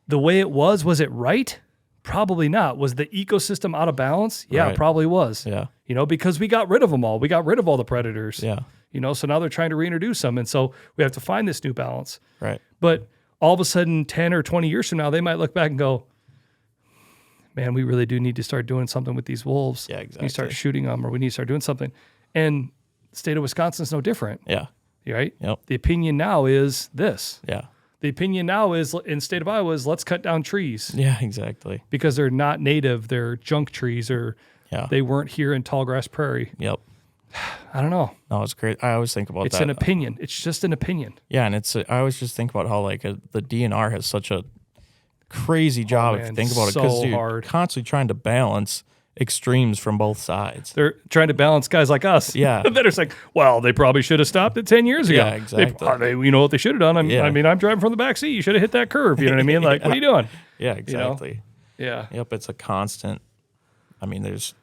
the way it was it right? Probably not. Was the ecosystem out of balance? Yeah, Right. It probably was. Yeah. You know, because we got rid of them all. We got rid of all the predators. Yeah. You know, so now they're trying to reintroduce them. And so we have to find this new balance. Right. But all of a sudden, 10 or 20 years from now, they might look back and go, man, we really do need to start doing something with these wolves. Yeah, We need to exactly. start shooting them, or we need to start doing something. And the state of Wisconsin is no different, Yeah. right? Yep. The opinion now is this. Yeah. The opinion now is in the state of Iowa is let's cut down trees Yeah, exactly. because they're not native. They're junk trees, or Yeah. they weren't here in tall grass prairie. Yep. I don't know. No, it's great. I always think about It's that. an opinion. It's just an opinion. Yeah, and I always just think about how like the DNR has such a crazy job if you man, think about it, so because you're hard. constantly trying to balance extremes from both sides. They're trying to balance guys like us. Yeah. that are like, well, they probably should have stopped it 10 years ago. Yeah, exactly. You know what they should have done? I Yeah. mean, I'm driving from the back seat. You should have hit that curve. You know what I mean? Like, what are you doing? Yeah, exactly. Yeah. Yep, it's a constant. I mean, it's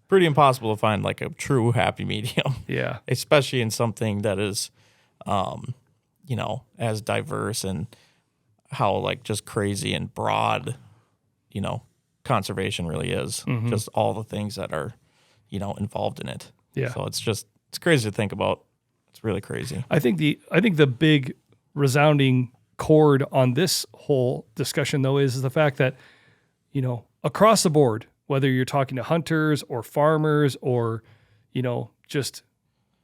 pretty impossible to find like a true happy medium, Yeah. especially in something that is, as diverse and how like just crazy and broad, conservation really is. Mm-hmm. Just all the things that are, involved in it. Yeah. So it's crazy to think about. It's really crazy. I think the big resounding chord on this whole discussion, though, is the fact that, across the board, whether you're talking to hunters or farmers or, just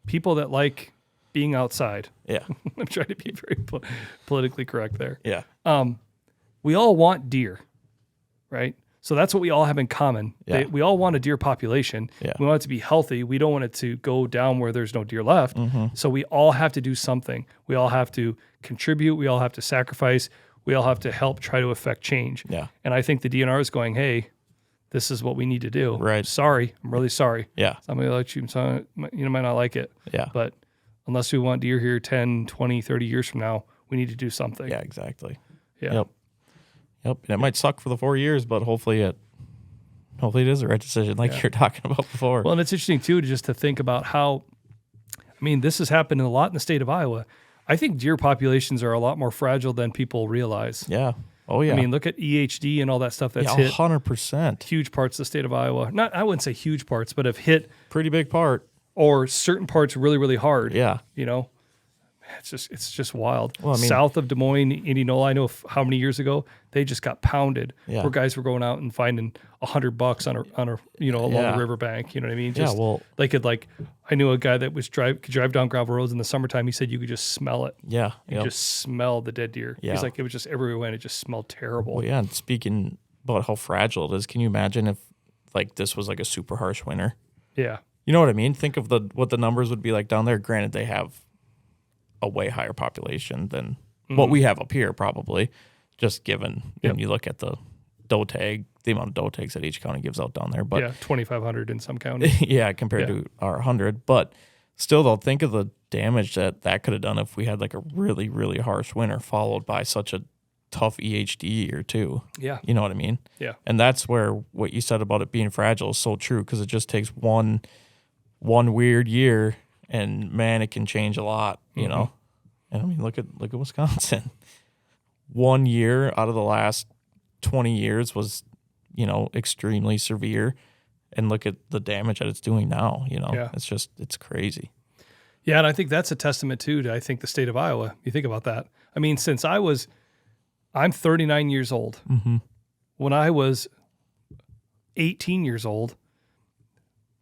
people that like being outside. Yeah. I'm trying to be very politically correct there. Yeah. We all want deer, right? So that's what we all have in common. Yeah. We all want a deer population. Yeah. We want it to be healthy. We don't want it to go down where there's no deer left. Mm-hmm. So we all have to do something. We all have to contribute. We all have to sacrifice. We all have to help try to affect change. Yeah. And I think the DNR is going, hey, this is what we need to do. Right. Sorry. I'm really sorry. Yeah. Somebody like you might not like it. Yeah. But unless we want deer here 10, 20, 30 years from now, we need to do something. Yeah, exactly. Yeah. Yep. And it might suck for the 4 years, but hopefully it is the right decision, like you're talking about before. Well, and it's interesting too, to think about how, this has happened a lot in the state of Iowa. I think deer populations are a lot more fragile than people realize. Yeah. Oh yeah. Look at EHD and all that stuff that's yeah, hit 100%. huge parts of the state of Iowa. I wouldn't say huge parts, but have hit Pretty big part. or certain parts really, really hard. Yeah. It's just wild. Well, South of Des Moines, Indianola, I know how many years ago they just got pounded. Yeah. Where guys were going out and finding $100 on a along the riverbank. You know what I mean? Just, Yeah, well- they could I knew a guy that could drive down gravel roads in the summertime. He said you could just smell it. Yeah. You just smell the dead deer. Yeah. He's like, it was just everywhere we went. It just smelled terrible. Well, yeah. And speaking about how fragile it is, can you imagine if this was a super harsh winter? Yeah. You know what I mean? Think of what the numbers would be like down there. Granted, they have a way higher population than what we have up here, probably, just given when you look at the the amount of doe tags that each county gives out down there. But 2,500 in some counties. yeah, compared to our 100. But still, though, think of the damage that could have done if we had a really, really harsh winter followed by such a tough EHD year too. Yeah. You know what I mean? Yeah. And that's where what you said about it being fragile is so true, because it just takes one weird year, and man, it can change a lot, you know. And look at Wisconsin. 1 year out of the last 20 years was, extremely severe. And look at the damage that it's doing now, Yeah. It's crazy. Yeah, and I think that's a testament too to, I think, the state of Iowa. You think about that. I mean, I'm 39 years old. Mm-hmm. When I was 18 years old,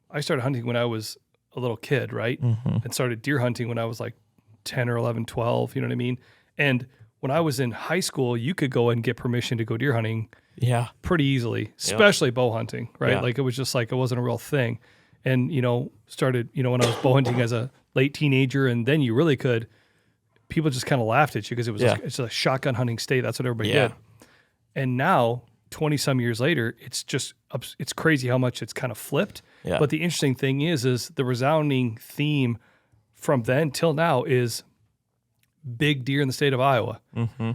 I started hunting when I was a little kid, right? Mm-hmm. And started deer hunting when I was like 10 or 11, 12, you know what I mean? And when I was in high school, you could go and get permission to go deer hunting Yeah. pretty easily, especially bow hunting, right? Yeah. Like it was just like, it wasn't a real thing. And, started, when I was bow hunting as a late teenager, and then you really could, people just kind of laughed at you because it was it's a shotgun hunting state. That's what everybody did. And now, 20 some years later, it's crazy how much it's kind of flipped. Yeah. But the interesting thing is the resounding theme from then till now is big deer in the state of Iowa. Mm-hmm.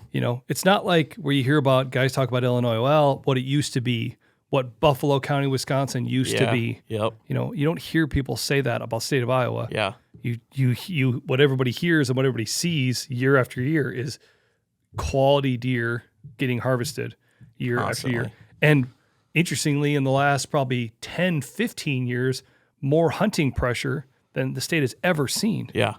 It's not like where you hear about guys talk about Illinois, well, what it used to be, what Buffalo County, Wisconsin used to be. Yep. You don't hear people say that about the state of Iowa. Yeah. You what everybody hears and what everybody sees year after year is quality deer getting harvested year Constantly. after year. And interestingly, in the last probably 10, 15 years, more hunting pressure than the state has ever seen. Yeah.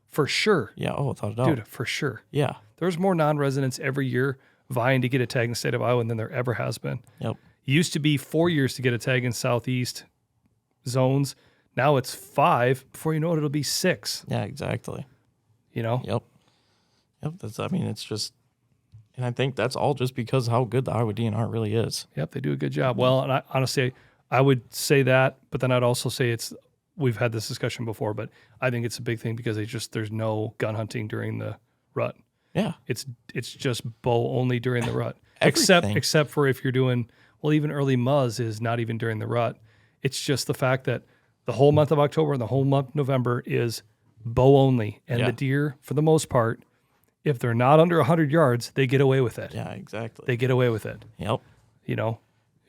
For sure. Yeah. Oh, without a doubt. Dude, for sure. Yeah. There's more non-residents every year vying to get a tag in the state of Iowa than there ever has been. Yep. It used to be 4 years to get a tag in southeast zones. Now it's 5. Before you know it, it'll be 6. Yeah, exactly. Yep. Yep. It's just, and I think that's all just because how good the Iowa DNR really is. Yep, they do a good job. Well, and honestly, I would say that, but then I'd also say we've had this discussion before, but I think it's a big thing because there's no gun hunting during the rut. Yeah. It's just bow only during the rut. Everything. except for if you're doing, even early muzz is not even during the rut. It's just the fact that the whole month of October and the whole month of November is bow only. And the deer, for the most part, if they're not under 100 yards, they get away with it. Yeah, exactly. They get away with it. Yep.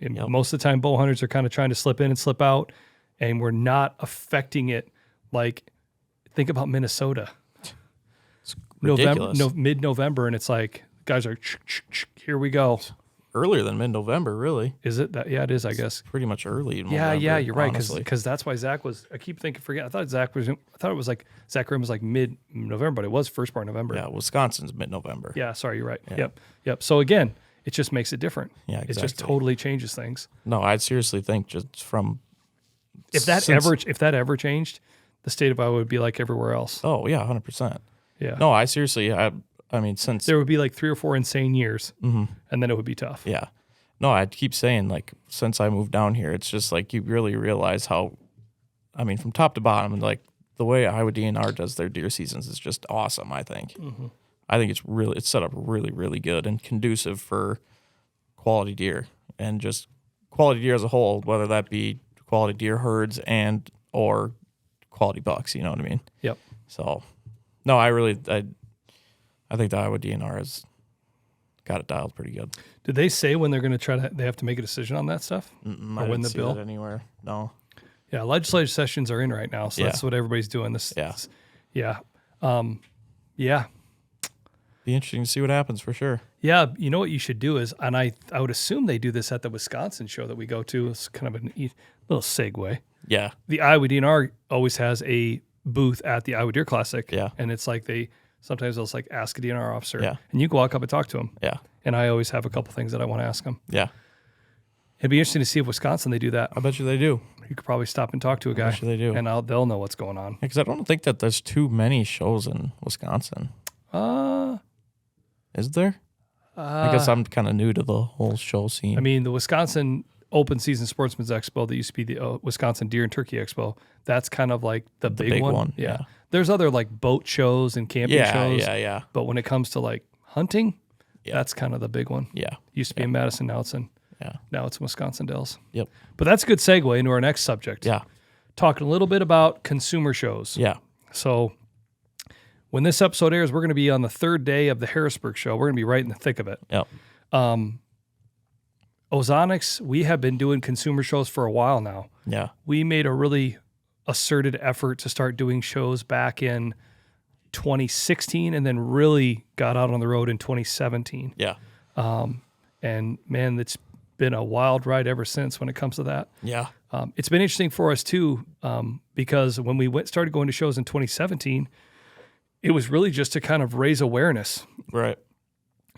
And most of the time, bow hunters are kind of trying to slip in and slip out, and we're not affecting it. Like, think about Minnesota. It's ridiculous. Mid-November, and it's like, guys are, here we go. Earlier than mid-November, really. Is it that? Yeah, it is, I guess. Pretty much early in Yeah, November, you're right. honestly. Because that's why Zach was. I keep forgetting. I thought it was like Zach Grimm was like mid-November, but it was first part of November. Yeah, Wisconsin's mid-November. Yeah, sorry, you're right. Yeah. Yep. So again, it just makes it different. Yeah, exactly. It just totally changes things. No, I seriously think just from if that ever changed, the state of Iowa would be like everywhere else. Oh yeah, 100%. Yeah. No, I seriously, I mean, since there would be like 3 or 4 insane years, and then it would be tough. Yeah. No, I keep saying, like, since I moved down here, it's just like you really realize how, from top to bottom, like the way Iowa DNR does their deer seasons is just awesome, I think. Mm-hmm. I think it's set up really, really good and conducive for quality deer and just quality deer as a whole, whether that be quality deer herds or quality bucks, you know what I mean? Yep. So, no, I think the Iowa DNR has got it dialed pretty good. Did they say when they're going to they have to make a decision on that stuff? I or didn't when the see bill? that anywhere. No. Yeah, legislative sessions are in right now, so that's what everybody's doing. Yeah. Be interesting to see what happens for sure. Yeah, you know what you should do is, and I would assume they do this at the Wisconsin show that we go to. It's kind of a little segue. Yeah. The Iowa DNR always has a booth at the Iowa Deer Classic. Yeah. And it's like sometimes they'll like ask a DNR officer. Yeah. And you can walk up and talk to them. Yeah. And I always have a couple things that I want to ask them. Yeah. It'd be interesting to see if Wisconsin they do that. I bet you they do. You could probably stop and talk to a guy. I bet you they do. And they'll know what's going on. Because I don't think that there's too many shows in Wisconsin. Is there? I guess I'm kind of new to the whole show scene. I mean, the Wisconsin Open Season Sportsman's Expo that used to be the Wisconsin Deer and Turkey Expo, that's kind of like the big one. Yeah. There's other like boat shows and camping shows. Yeah. But when it comes to like hunting, that's kind of the big one. Yeah. Used to be in Madison, now it's in Wisconsin Dells. Yep. But that's a good segue into our next subject. Yeah. Talking a little bit about consumer shows. Yeah. So when this episode airs, we're going to be on the 3rd day of the Harrisburg show. We're going to be right in the thick of it. Yep. Ozonics, we have been doing consumer shows for a while now. Yeah. We made a really asserted effort to start doing shows back in 2016 and then really got out on the road in 2017. Yeah. And And man, it's been a wild ride ever since when it comes to that. Yeah. It's been interesting for us too, because when we started going to shows in 2017, it was really just to kind of raise awareness. Right.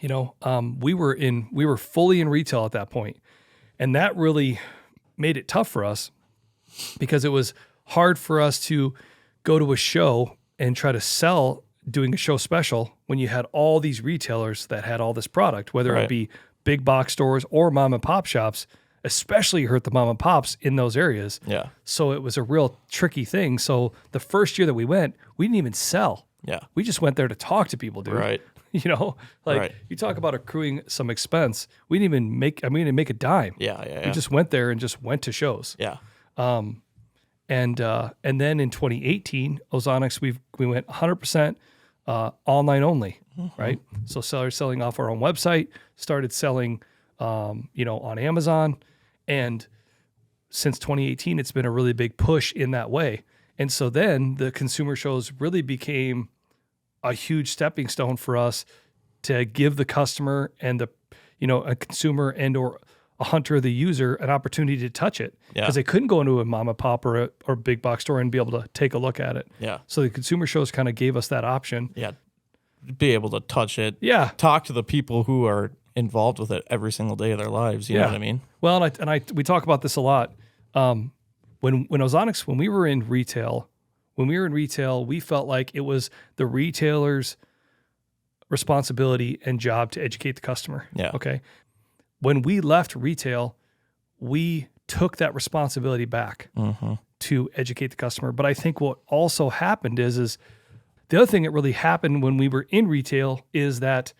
You know, we were fully in retail at that point, and that really made it tough for us because it was hard for us to go to a show and try to sell doing a show special when you had all these retailers that had all this product, whether it be big box stores or mom and pop shops, especially hurt the mom and pops in those areas. Yeah. So it was a real tricky thing. So the first year that we went, we didn't even sell. Yeah. We just went there to talk to people, dude. Right. You know, like Right. you talk about accruing some expense. We didn't even make, we didn't make a dime. Yeah. We just went there and just went to shows. Yeah. And then in 2018, Ozonics, we went 100% online only, right? So sellers selling off our own website, started selling, on Amazon. And since 2018, it's been a really big push in that way. And so then the consumer shows really became a huge stepping stone for us to give the customer and a consumer and or a hunter, the user, an opportunity to touch it because they couldn't go into a mom and pop or big box store and be able to take a look at it. Yeah. So the consumer shows kind of gave us that option. Yeah. Be able to touch it. Yeah. Talk to the people who are involved with it every single day of their lives. You know what I mean? Well, we talk about this a lot. When Ozonics, when we were in retail, we felt like it was the retailer's responsibility and job to educate the customer. Yeah. Okay. When we left retail, we took that responsibility back to educate the customer. But I think what also happened is the other thing that really happened when we were in retail is that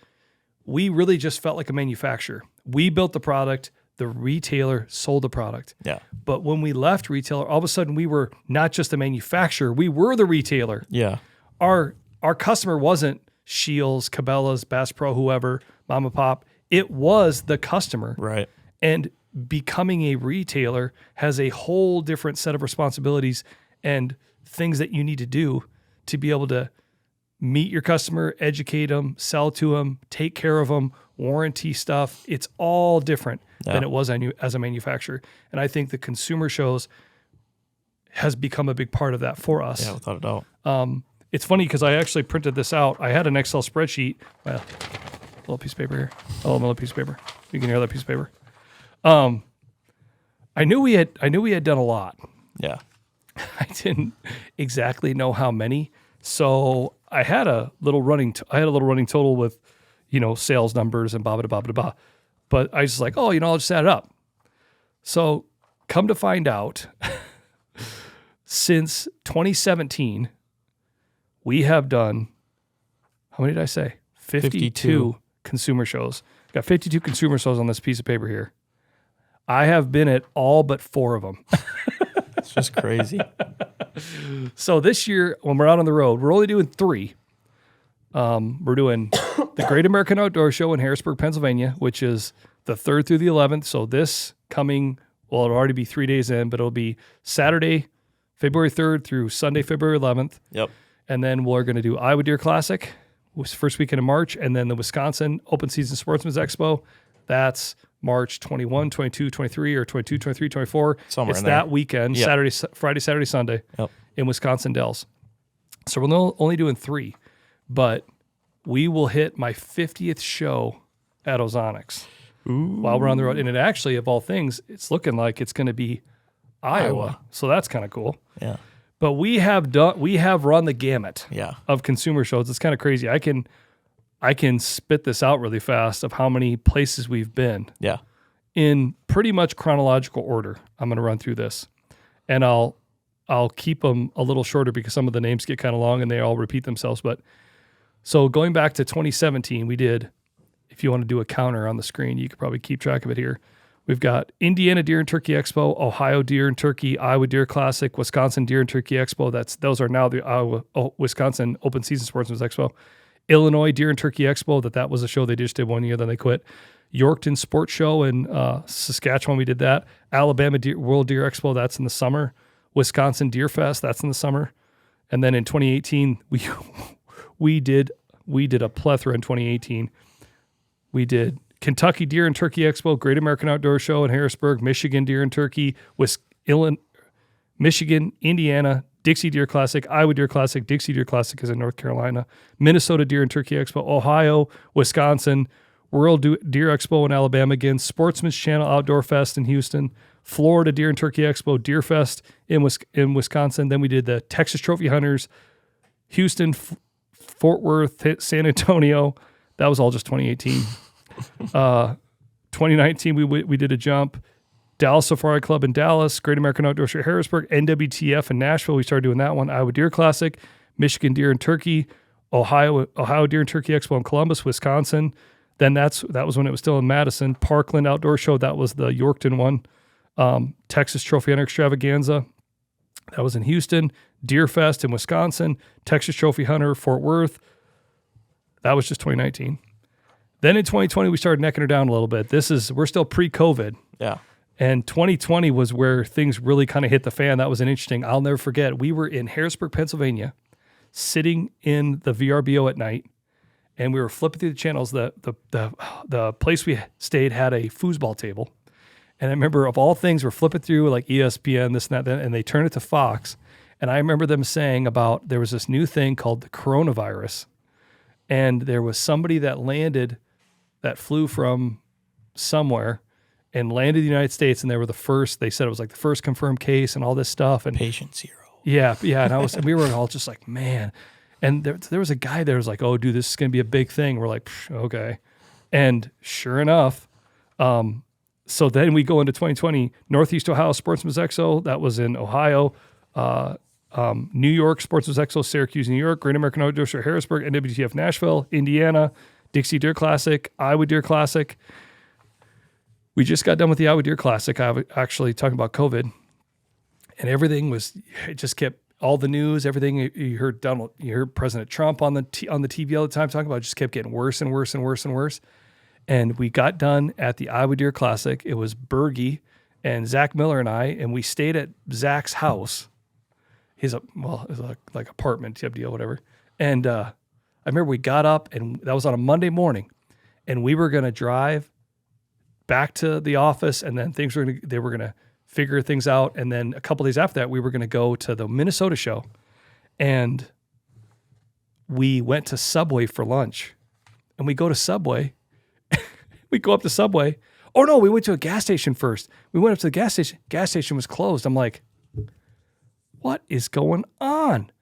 we really just felt like a manufacturer. We built the product, the retailer sold the product. Yeah. But when we left retailer, all of a sudden we were not just a manufacturer, we were the retailer. Yeah. Our customer wasn't Scheels, Cabela's, Bass Pro, whoever, Mom and Pop. It was the customer. Right. And becoming a retailer has a whole different set of responsibilities and things that you need to do to be able to meet your customer, educate them, sell to them, take care of them, warranty stuff. It's all different than it was as a manufacturer. And I think the consumer shows has become a big part of that for us. Yeah, without a doubt. It's funny because I actually printed this out. I had an Excel spreadsheet. Well, a little piece of paper here. Oh, another piece of paper. You can hear that piece of paper. I knew we had done a lot. Yeah. I didn't exactly know how many. So I had a little running total with, sales numbers and blah, blah, blah, blah, blah. But I was just like, I'll just add it up. So come to find out, since 2017, we have done, how many did I say? 52 consumer shows. Got 52 consumer shows on this piece of paper here. I have been at all but 4 of them. It's just crazy. So this year, when we're out on the road, we're only doing 3. We're doing the Great American Outdoor Show in Harrisburg, Pennsylvania, which is the 3rd through the 11th. So this coming, it'll already be 3 days in, but it'll be Saturday, February 3rd through Sunday, February 11th. Yep. And then we're going to do Iowa Deer Classic, first weekend of March, and then the Wisconsin Open Season Sportsman's Expo. That's March 21, 22, 23, or 22, 23, 24. Somewhere it's in that there. weekend, Yep. Friday, Saturday, Sunday in Wisconsin Dells. So we're only doing 3, but we will hit my 50th show at Ozonics while we're on the road. And it actually, of all things, it's looking like it's going to be Iowa. So that's kind of cool. Yeah. But we have run the gamut of consumer shows. It's kind of crazy. I can spit this out really fast of how many places we've been. Yeah. In pretty much chronological order. I'm going to run through this, and I'll keep them a little shorter because some of the names get kind of long and they all repeat themselves. But so going back to 2017, we did. If you want to do a counter on the screen, you could probably keep track of it here. We've got Indiana Deer and Turkey Expo, Ohio Deer and Turkey, Iowa Deer Classic, Wisconsin Deer and Turkey Expo. Those are now the Wisconsin Open Season Sportsman's Expo. Illinois Deer and Turkey Expo, that was a show they just did 1 year, then they quit. Yorkton Sports Show in Saskatchewan, we did that. Alabama World Deer Expo, that's in the summer. Wisconsin Deer Fest, that's in the summer. And then in 2018, we did a plethora in 2018. We did Kentucky Deer and Turkey Expo, Great American Outdoor Show in Harrisburg, Michigan Deer and Turkey, Michigan, Indiana, Dixie Deer Classic, Iowa Deer Classic, Dixie Deer Classic is in North Carolina, Minnesota Deer and Turkey Expo, Ohio, Wisconsin, World Deer Expo in Alabama again, Sportsman's Channel Outdoor Fest in Houston, Florida Deer and Turkey Expo, Deer Fest in Wisconsin. Then we did the Texas Trophy Hunters, Houston, Fort Worth, San Antonio. That was all just 2018. 2019, we did a jump. Dallas Safari Club in Dallas, Great American Outdoor Show Harrisburg, NWTF in Nashville. We started doing that one. Iowa Deer Classic, Michigan Deer and Turkey, Ohio Deer and Turkey Expo in Columbus, Wisconsin. Then that was when it was still in Madison. Parkland Outdoor Show, that was the Yorkton one. Texas Trophy Hunter Extravaganza, that was in Houston. Deer Fest in Wisconsin. Texas Trophy Hunter Fort Worth, that was just 2019. Then in 2020 we started necking her down a little bit. We're still pre-COVID. Yeah. And 2020 was where things really kind of hit the fan. That was an interesting. I'll never forget. We were in Harrisburg, Pennsylvania, sitting in the VRBO at night, and we were flipping through the channels. The place we stayed had a foosball table, and I remember of all things, we're flipping through like ESPN, this and that, and they turned it to Fox, and I remember them saying about there was this new thing called the coronavirus, and there was somebody that flew from somewhere and landed in the United States, and they said it was like the first confirmed case and all this stuff. And patient zero. Yeah. And we were all just like, man. And there was a guy there who was like, oh, dude, this is going to be a big thing. We're like, okay. And sure enough, so then we go into 2020, Northeast Ohio Sportsman's Expo, that was in Ohio, New York Sportsman's Expo, Syracuse, New York, Great American Outdoor Show, Harrisburg, NWTF, Nashville, Indiana, Dixie Deer Classic, Iowa Deer Classic. We just got done with the Iowa Deer Classic. I was actually talking about COVID, and it just kept all the news, everything. You heard President Trump on the TV all the time talking about it, just kept getting worse and worse and worse and worse. And we got done at the Iowa Deer Classic. It was Bergie and Zach Miller and I, and we stayed at Zach's house. It was like apartment type deal, whatever. And I remember we got up, and that was on a Monday morning, and we were going to drive back to the office, and then they were gonna figure things out. And then a couple days after that, we were gonna go to the Minnesota show, and we went to Subway for lunch. And we go to Subway, we go up to Subway. Oh no, we went to a gas station first. We went up to the gas station. Gas station was closed. I'm like, what is going on?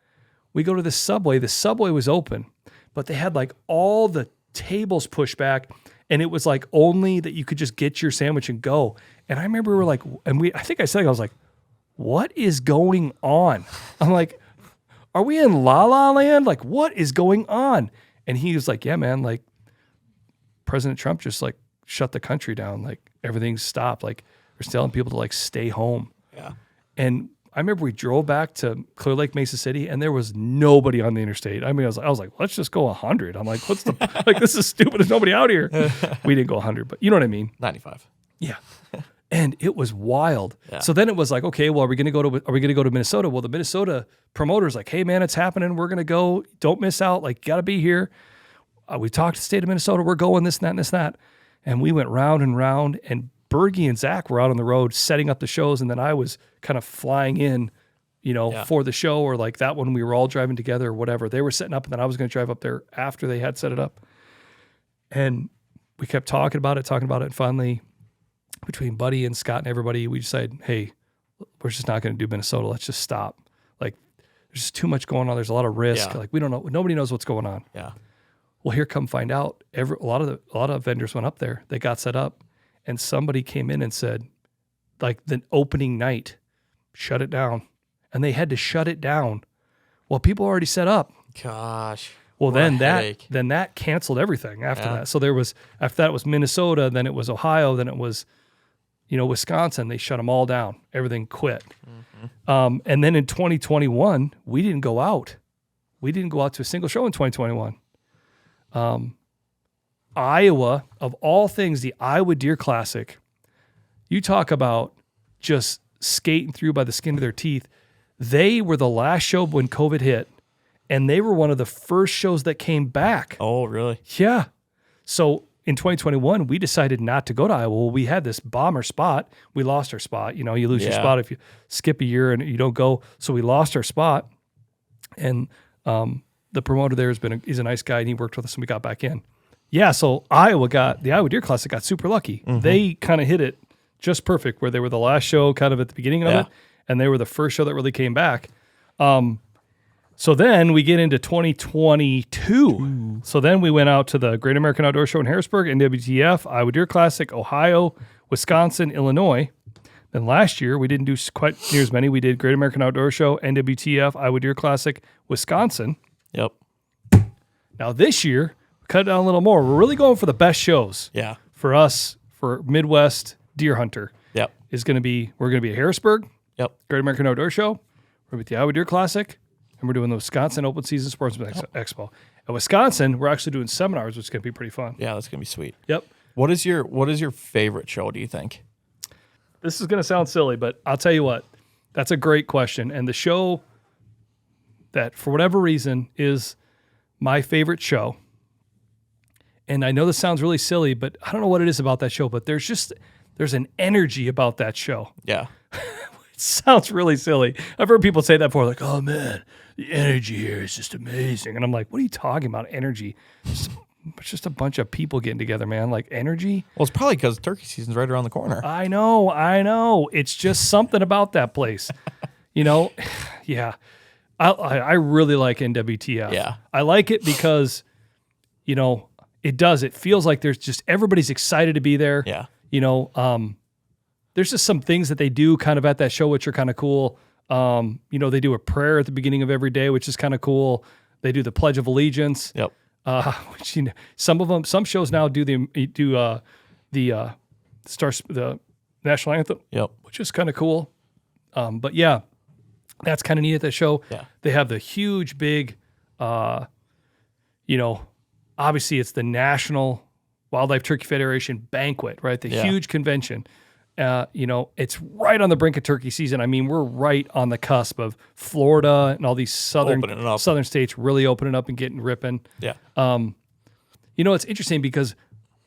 We go to the Subway. The Subway was open, but they had like all the tables pushed back. And it was like only that you could just get your sandwich and go. And I remember we were like, I think I was like, what is going on? I'm like, are we in La La Land? Like, what is going on? And he was like, yeah, man, like President Trump just like shut the country down. Like everything's stopped. Like they're telling people to like stay home. Yeah. And I remember we drove back to Clear Lake, Mesa City, and there was nobody on the interstate. I mean, I was like, let's just go 100. I'm like, like, this is stupid. There's nobody out here. We didn't go 100, but you know what I mean? 95. Yeah. And it was wild. Yeah. So then it was like, okay, well, are we going to go to Minnesota? Well, the Minnesota promoter's like, hey man, it's happening. We're going to go. Don't miss out. Like, got to be here. We talked to the state of Minnesota. We're going this and that and this and that. And we went round and round, and Bergie and Zach were out on the road setting up the shows, and then I was kind of flying in, for the show, or like that one we were all driving together or whatever. They were setting up, and then I was going to drive up there after they had set it up. And we kept talking about it, and finally, between Buddy and Scott and everybody, we decided, hey, we're just not going to do Minnesota. Let's just stop. Like, there's just too much going on. There's a lot of risk. Yeah. Like, we don't know. Nobody knows what's going on. Yeah. Well, here come find out. A lot of vendors went up there. They got set up. And somebody came in and said, like the opening night, shut it down. And they had to shut it down. Well, people already set up. Gosh. Well, then that canceled everything after that. So after that it was Minnesota, then it was Ohio, then it was, Wisconsin. They shut them all down. Everything quit. Mm-hmm. And then in 2021, we didn't go out. We didn't go out to a single show in 2021. Iowa, of all things, the Iowa Deer Classic, you talk about just skating through by the skin of their teeth. They were the last show when COVID hit, and they were one of the first shows that came back. Oh, really? Yeah. So in 2021, we decided not to go to Iowa. Well, we had this bomber spot. We lost our spot. You know, you lose your spot if you skip a year and you don't go. So we lost our spot. And the promoter there he's a nice guy, and he worked with us, and we got back in. Yeah, so the Iowa Deer Classic got super lucky. Mm-hmm. They kind of hit it just perfect, where they were the last show kind of at the beginning of it, and they were the first show that really came back. So then we get into 2022. So then we went out to the Great American Outdoor Show in Harrisburg, NWTF, Iowa Deer Classic, Ohio, Wisconsin, Illinois. Then last year, we didn't do quite near as many. We did Great American Outdoor Show, NWTF, Iowa Deer Classic, Wisconsin. Yep. Now this year, we cut it down a little more. We're really going for the best shows. Yeah. For us, for Midwest deer hunter. Yep. We're going to be at Harrisburg. Yep. Great American Outdoor Show. We're going to be at the Iowa Deer Classic. And we're doing the Wisconsin Open Season Sportsman Expo. At Wisconsin, we're actually doing seminars, which is going to be pretty fun. Yeah, that's going to be sweet. Yep. What is your favorite show, do you think? This is going to sound silly, but I'll tell you what. That's a great question. And the show that, for whatever reason, is my favorite show, and I know this sounds really silly, but I don't know what it is about that show, but there's an energy about that show. Yeah. It sounds really silly. I've heard people say that before, like, oh man, the energy here is just amazing. And I'm like, what are you talking about, energy? It's just a bunch of people getting together, man. Like, energy? Well, it's probably because turkey season's right around the corner. I know. It's just something about that place. You know, yeah. I really like NWTF. Yeah. I like it because, you know, it feels like there's just, everybody's excited to be there. Yeah. You know, there's just some things that they do kind of at that show, which are kind of cool. You know, they do a prayer at the beginning of every day, which is kind of cool. They do the Pledge of Allegiance. Yep. Which, you know, some shows now do the national anthem. Yep. Which is kind of cool. But yeah, that's kind of neat at that show. Yeah. They have the huge, big, you know, obviously it's the National Wildlife Turkey Federation banquet, right? The huge convention. You know, it's right on the brink of turkey season. I mean, we're right on the cusp of Florida and all these southern states really opening up and getting ripping. Yeah. You know, it's interesting because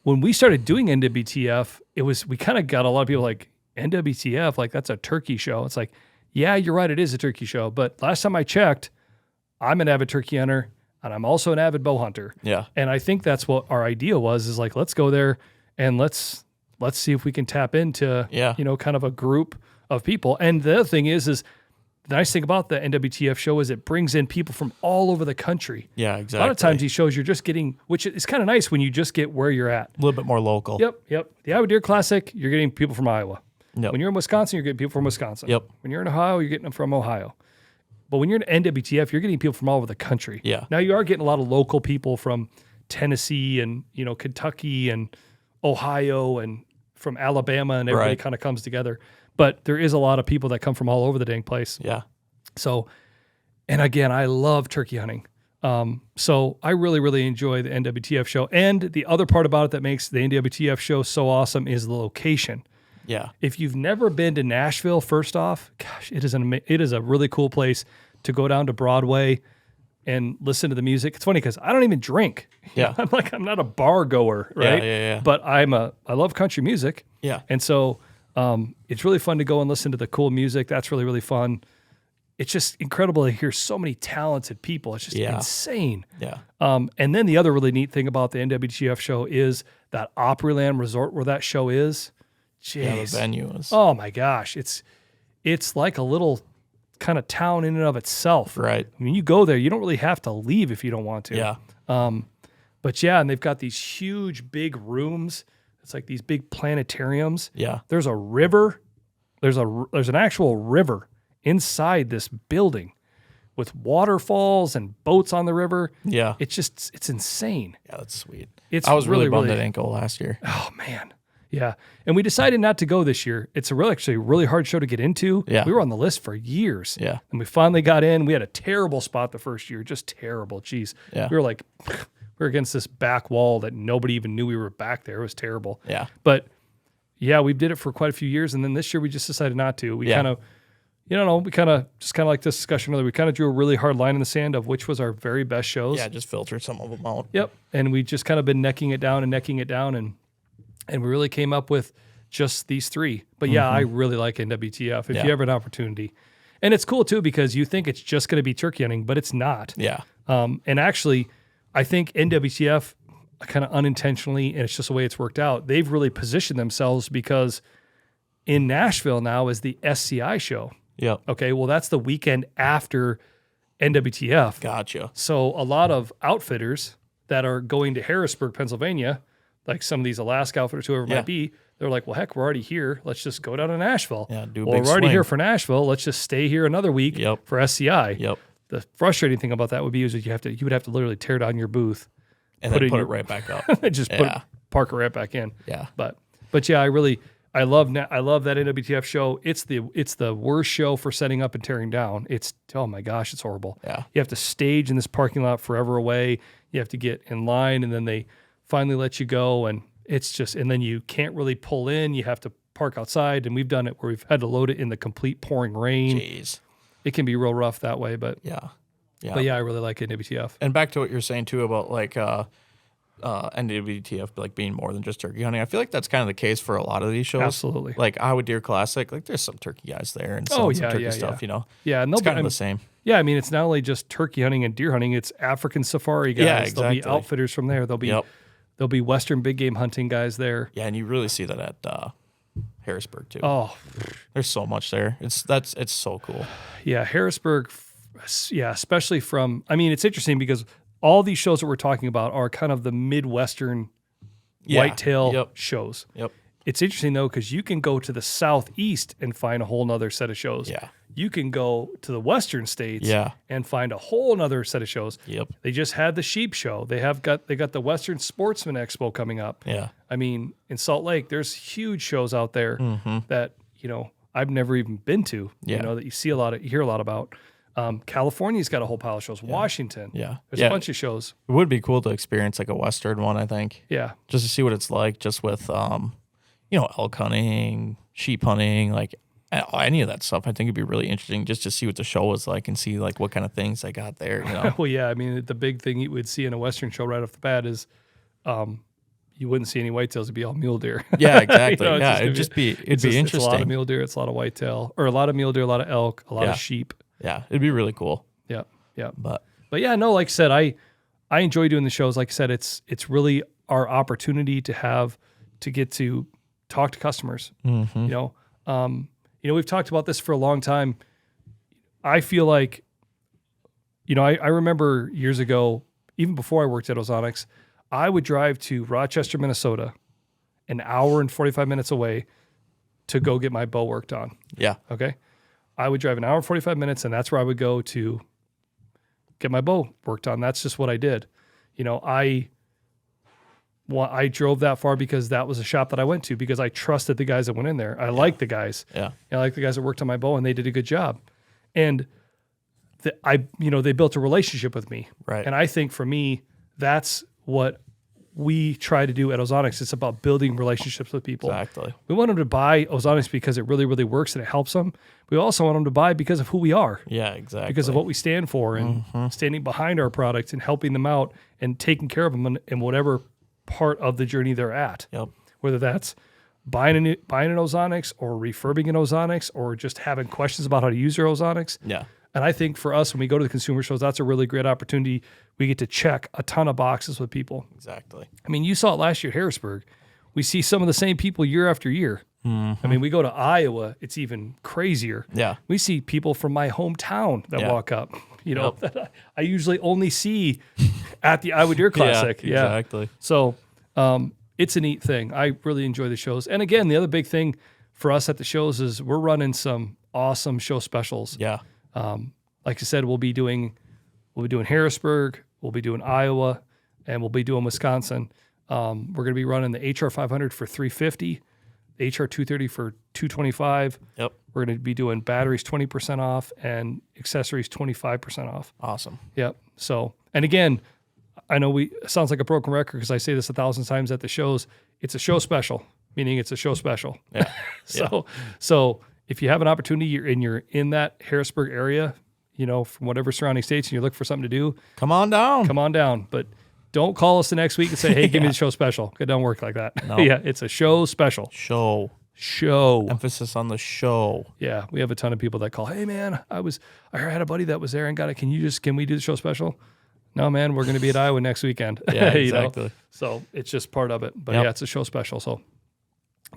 when we started doing NWTF, we kind of got a lot of people like, NWTF, like that's a turkey show. It's like, yeah, you're right, it is a turkey show. But last time I checked, I'm an avid turkey hunter and I'm also an avid bow hunter. Yeah. And I think that's what our idea was, is like, let's go there and let's see if we can tap into, you know, kind of a group of people. And the other thing is the nice thing about the NWTF show is it brings in people from all over the country. Yeah, exactly. A lot of times these shows you're just getting, which is kind of nice when you just get where you're at. A little bit more local. Yep. The Iowa Deer Classic, you're getting people from Iowa. Yep. When you're in Wisconsin, you're getting people from Wisconsin. Yep. When you're in Ohio, you're getting them from Ohio. But when you're in NWTF, you're getting people from all over the country. Yeah. Now you are getting a lot of local people from Tennessee and, you know, Kentucky and Ohio and from Alabama, and everybody kind of comes together. But there is a lot of people that come from all over the dang place. Yeah. So, and again, I love turkey hunting. So I really, really enjoy the NWTF show. And the other part about it that makes the NWTF show so awesome is the location. Yeah. If you've never been to Nashville, first off, gosh, it is a really cool place to go down to Broadway and listen to the music. It's funny because I don't even drink. Yeah. I'm not a bar goer, right? Yeah. But I love country music. Yeah. And so it's really fun to go and listen to the cool music. That's really, really fun. It's just incredible to hear so many talented people. It's just insane. Yeah. And then the other really neat thing about the NWTF show is that Opryland Resort where that show is. Jeez. Yeah, the venue is. Oh my gosh. It's like a little kind of town in and of itself. Right. I mean, you go there, you don't really have to leave if you don't want to. Yeah. But yeah, and they've got these huge, big rooms. It's like these big planetariums. Yeah. There's a river. There's an actual river inside this building with waterfalls and boats on the river. Yeah. It's insane. Yeah, that's sweet. It's I was really bummed really, I didn't go last year. Oh man. Yeah. And we decided not to go this year. It's actually a really hard show to get into. Yeah. We were on the list for years. Yeah. And we finally got in. We had a terrible spot the first year, just terrible. Jeez. Yeah. We were like, we were against this back wall that nobody even knew we were back there. It was terrible. Yeah. But yeah, we did it for quite a few years. And then this year we just decided not to. We kind of, you know, we kind of like this discussion earlier. We kind of drew a really hard line in the sand of which was our very best shows. Yeah, just filtered some of them out. Yep. And we just kind of been necking it down, and we really came up with just these 3. But yeah, I really like NWTF if you have an opportunity. And it's cool too because you think it's just going to be turkey hunting, but it's not. Yeah. And actually, I think NWTF kind of unintentionally, and it's just the way it's worked out, they've really positioned themselves because in Nashville now is the SCI show. Yep. Okay, well, that's the weekend after NWTF. Gotcha. So a lot of outfitters that are going to Harrisburg, Pennsylvania, like some of these Alaska outfitters, whoever it might be, they're like, well, heck, we're already here. Let's just go down to Nashville. Yeah, do a well, big we're already swing. here for Nashville. Let's just stay here another week for SCI. Yep. The frustrating thing about that would be is that you would have to literally tear down your booth And then put it right back up. and just park it right back in. Yeah. But yeah, I love that NWTF show. It's the worst show for setting up and tearing down. Oh my gosh, it's horrible. Yeah. You have to stage in this parking lot forever away. You have to get in line, and then they finally let you go, and it's just, and then you can't really pull in. You have to park outside, and we've done it where we've had to load it in the complete pouring rain. Jeez. It can be real rough that way, but Yeah. but yeah, I really like NWTF. And back to what you're saying too about like NWTF like being more than just turkey hunting. I feel like that's kind of the case for a lot of these shows. Absolutely. Like Iowa Deer Classic, like there's some turkey guys there and some turkey stuff, you know. Yeah, and It's kind of the same. Yeah, I mean, it's not only just turkey hunting and deer hunting; it's African safari guys. Yeah, exactly. There'll be outfitters from there. There'll be Western big game hunting guys there. Yeah, and you really see that at Harrisburg too. Oh, there's so much there. It's so cool. Yeah, Harrisburg. Yeah, especially from. I mean, it's interesting because all these shows that we're talking about are kind of the Midwestern whitetail shows. Yep. It's interesting though because you can go to the Southeast and find a whole nother set of shows. Yeah. You can go to the Western states and find a whole nother set of shows. Yep. They just had the sheep show. They got the Western Sportsman Expo coming up. Yeah. I mean, in Salt Lake, there's huge shows out there that, you know, I've never even been to. Yeah. You know, that you hear a lot about. California's got a whole pile of shows. Washington. Yeah. There's a bunch of shows. It would be cool to experience like a Western one, I think. Yeah. Just to see what it's like just with you know, elk hunting, sheep hunting, like any of that stuff. I think it'd be really interesting just to see what the show is like and see like what kind of things they got there, you know. Well, yeah, I mean, the big thing you would see in a Western show right off the bat is you wouldn't see any whitetails. It'd be all mule deer. Yeah, exactly. You know, yeah, it'd be interesting. It's a lot of mule deer. It's a lot of whitetail, or a lot of mule deer, a lot of elk, a lot of sheep. Yeah, it'd be really cool. Yeah, yeah. But yeah, no, like I said, I enjoy doing the shows. Like I said, it's really our opportunity to get to talk to customers. You know, we've talked about this for a long time. I feel like, you know, I remember years ago, even before I worked at Ozonics, I would drive to Rochester, Minnesota, an hour and 45 minutes away to go get my bow worked on. Yeah. Okay. I would drive an hour and 45 minutes, and that's where I would go to get my bow worked on. That's just what I did. You know, I drove that far because that was a shop that I went to because I trusted the guys that went in there. I liked the guys. Yeah. I liked the guys that worked on my bow, and they did a good job. And they built a relationship with me. Right. And I think for me, that's what we try to do at Ozonics. It's about building relationships with people. Exactly. We want them to buy Ozonics because it really, really works and it helps them. We also want them to buy because of who we are. Yeah, exactly. Because of what we stand for and standing behind our product and helping them out and taking care of them in whatever part of the journey they're at. Yep. Whether that's buying an Ozonics or refurbing an Ozonics or just having questions about how to use your Ozonics. Yeah. And I think for us, when we go to the consumer shows, that's a really great opportunity. We get to check a ton of boxes with people. Exactly. I mean, you saw it last year at Harrisburg. We see some of the same people year after year. I mean, we go to Iowa, it's even crazier. Yeah. We see people from my hometown that walk up, you know, that I usually only see at the Iowa Deer Classic. Yeah, exactly. So it's a neat thing. I really enjoy the shows. And again, the other big thing for us at the shows is we're running some awesome show specials. Yeah. Like I said, we'll be doing Harrisburg, we'll be doing Iowa, and we'll be doing Wisconsin. We're going to be running the HR 500 for $350, the HR 230 for $225. Yep. We're going to be doing batteries 20% off and accessories 25% off. Awesome. Yep. So, and again, I know it sounds like a broken record because I say this 1,000 times at the shows. It's a show special, meaning it's a show special. Yeah. So if you have an opportunity, you're in that Harrisburg area, from whatever surrounding states, and you're looking for something to do, Come on down. come on down. But don't call us the next week and say, hey, give me the show special. It don't work like that. No. Yeah, it's a show special. Show. Emphasis on the show. Yeah, we have a ton of people that call, hey, man, I had a buddy that was there and got it. Can we do the show special? No, man, we're going to be at Iowa next weekend. Yeah, exactly. So it's just part of it. But Yep. yeah, it's a show special. So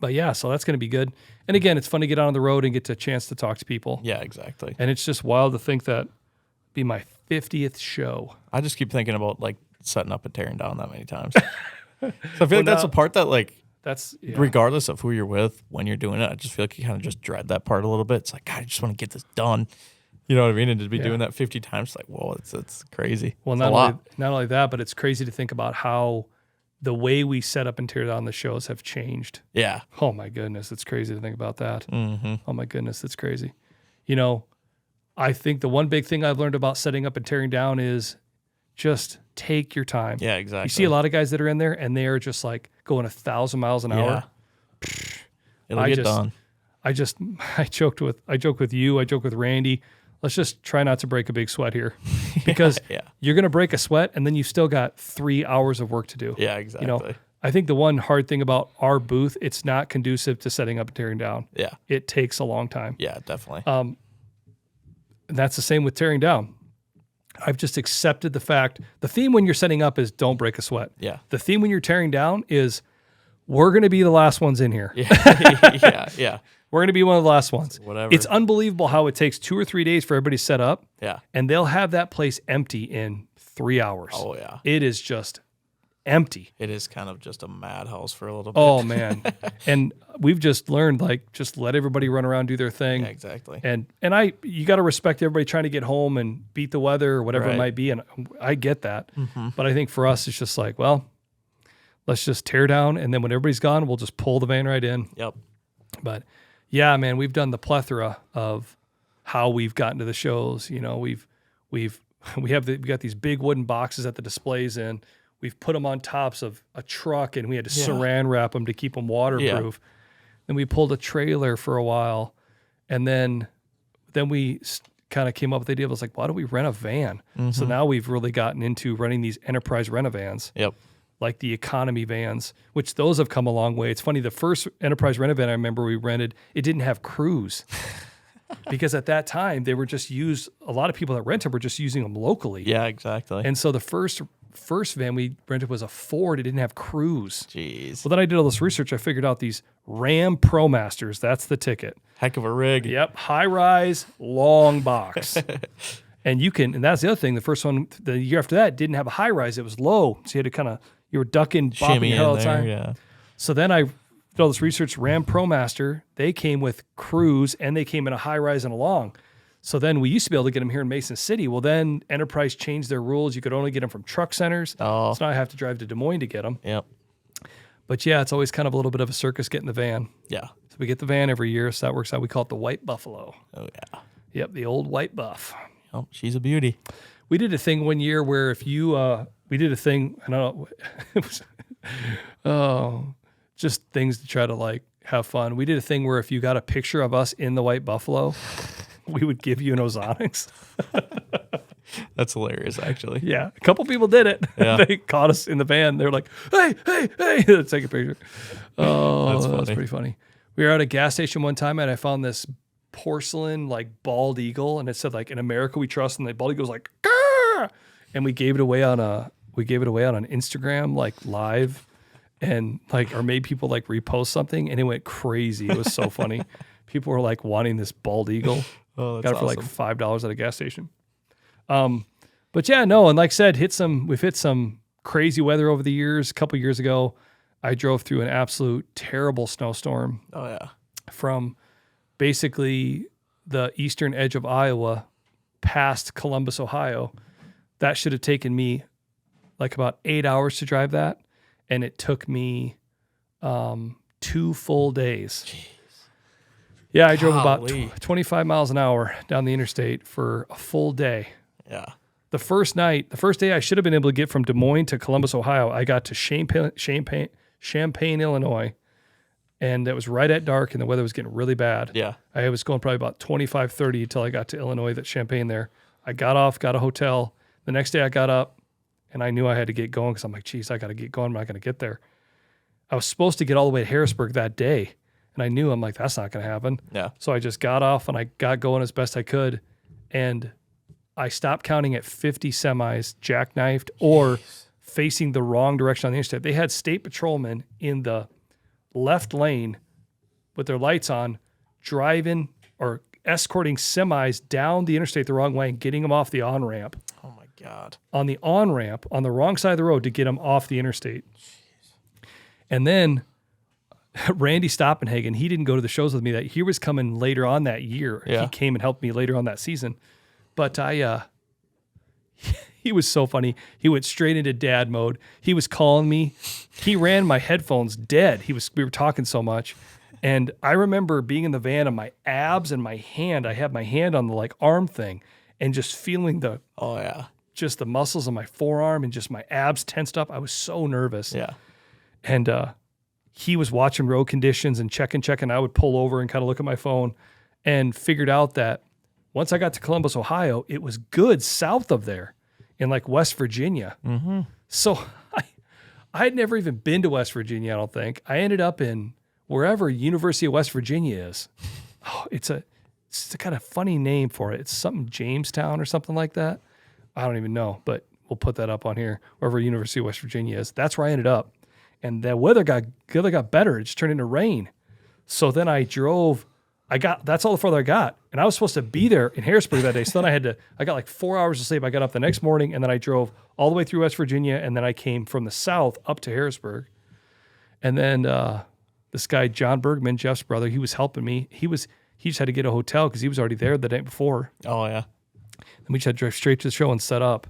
that's going to be good. And again, it's fun to get on the road and get a chance to talk to people. Yeah, exactly. And it's just wild to think that be my 50th show. I just keep thinking about like setting up and tearing down that many times. So I feel like that's a part that like, regardless of who you're with, when you're doing it, I just feel like you kind of just dread that part a little bit. It's like, God, I just want to get this done. You know what I mean? And to be doing that 50 times, like, whoa, it's crazy. Well, not only that, but it's crazy to think about how the way we set up and tear down the shows have changed. Yeah. Oh my goodness, it's crazy to think about that. Mm-hmm. Oh my goodness, that's crazy. I think the one big thing I've learned about setting up and tearing down is just take your time. Yeah, exactly. You see a lot of guys that are in there and they are just like going 1,000 miles an hour. It'll get done. I joke with you. I joke with Randy. Let's just try not to break a big sweat here, because you're going to break a sweat and then you've still got 3 hours of work to do. Yeah, exactly. I think the one hard thing about our booth, it's not conducive to setting up and tearing down. Yeah. It takes a long time. Yeah, definitely. And that's the same with tearing down. I've just accepted the fact, the theme when you're setting up is don't break a sweat. Yeah. The theme when you're tearing down is we're going to be the last ones in here. Yeah. We're going to be one of the last ones. Whatever. It's unbelievable how it takes 2 or 3 days for everybody to set up. Yeah. And they'll have that place empty in 3 hours. Oh, yeah. It is just empty. It is kind of just a madhouse for a little bit. Oh, man. And we've just learned, like, just let everybody run around, do their thing. Yeah, exactly. And you got to respect everybody trying to get home and beat the weather or whatever it might be. And I get that. Mm-hmm. But I think for us, it's just like, well, let's just tear down. And then when everybody's gone, we'll just pull the van right in. Yep. But yeah, man, we've done the plethora of how we've gotten to the shows. We got these big wooden boxes at the displays in. We've put them on tops of a truck, and we had to saran wrap them to keep them waterproof. Then we pulled a trailer for a while, and then we kind of came up with the idea of, like, why don't we rent a van? Mm-hmm. So now we've really gotten into running these enterprise rent-a-vans. Yep. Like the economy vans, which those have come a long way. It's funny, the first enterprise rent-a-van I remember we rented, it didn't have crews. Because at that time, they were just used, a lot of people that rented were just using them locally. Yeah, exactly. And so the first van we rented was a Ford. It didn't have crews. Jeez. Well, then I did all this research. I figured out these Ram ProMasters. That's the ticket. Heck of a rig. Yep. High-rise, long box. And that's the other thing. The first one, the year after that, didn't have a high-rise. It was low. So you had to you were ducking, bopping your head all the time. Yeah. So then I did all this research. Ram ProMaster, they came with crews, and they came in a high-rise and a long. So then we used to be able to get them here in Mason City. Well, then Enterprise changed their rules. You could only get them from truck centers. Oh. So now I have to drive to Des Moines to get them. Yep. But yeah, it's always kind of a little bit of a circus getting the van. Yeah. So we get the van every year. So that works out. We call it the White Buffalo. Oh, yeah. Yep, the old White Buff. Oh, she's a beauty. We did a thing one year where if you... we did a thing, I don't know, it was just things to try to like have fun. We did a thing where if you got a picture of us in the White Buffalo, we would give you an Ozonics. That's hilarious, actually. Yeah, a couple people did it. Yeah. They caught us in the van. They were like, hey, let's take a picture. Oh, that's pretty funny. We were at a gas station one time and I found this porcelain like bald eagle, and it said like, "In America we trust," and the bald eagle was like, "Grr!" And we gave it away on an Instagram like live, and like, or made people like repost something, and it went crazy. It was so funny. People were like wanting this bald eagle. Oh, that's got it for awesome. like $5 at a gas station. But yeah, no, and like I said, we've hit some crazy weather over the years. A couple years ago, I drove through an absolute terrible snowstorm. Oh yeah. From basically the eastern edge of Iowa past Columbus, Ohio. That should have taken me like about 8 hours to drive that. And it took me 2 full days. Jeez. Yeah, I drove about 25 miles an hour down the interstate for a full day. Yeah. The first day I should have been able to get from Des Moines to Columbus, Ohio, I got to Champaign, Illinois And it was right at dark, and the weather was getting really bad. Yeah. I was going probably about 25, 30 until I got to Illinois, that Champaign there. I got off, got a hotel. The next day I got up, and I knew I had to get going because I'm like, geez, I got to get going. I'm not going to get there. I was supposed to get all the way to Harrisburg that day, and I knew, I'm like, that's not going to happen. Yeah. So I just got off, and I got going as best I could, and I stopped counting at 50 semis jackknifed or facing the wrong direction on the interstate. They had state patrolmen in the left lane with their lights on, driving or escorting semis down the interstate the wrong way and getting them off the on-ramp. Oh, my God. On the on-ramp, on the wrong side of the road to get them off the interstate. And then Randy Stoppenhagen, he didn't go to the shows with me. That he was coming later on that year. Yeah. He came and helped me later on that season. But he was so funny. He went straight into dad mode. He was calling me. He ran my headphones dead. We were talking so much. And I remember being in the van and my abs and my hand, I had my hand on the like arm thing and just feeling just the muscles of my forearm and just my abs tensed up. I was so nervous. Yeah. And he was watching road conditions and checking. I would pull over and kind of look at my phone and figured out that once I got to Columbus, Ohio, it was good south of there in like West Virginia. Mm-hmm. So I had never even been to West Virginia, I don't think. I ended up in wherever University of West Virginia is. Oh, it's a kind of funny name for it. It's something Jamestown or something like that. I don't even know, but we'll put that up on here. Wherever University of West Virginia is, that's where I ended up. And the weather got better. It just turned into rain. So then I drove. That's all the farther I got. And I was supposed to be there in Harrisburg that day. So then I got like 4 hours of sleep. I got up the next morning, and then I drove all the way through West Virginia, and then I came from the south up to Harrisburg. And then this guy, John Bergman, Jeff's brother, he was helping me. He just had to get a hotel because he was already there the day before. Oh, yeah. And we just had to drive straight to the show and set up.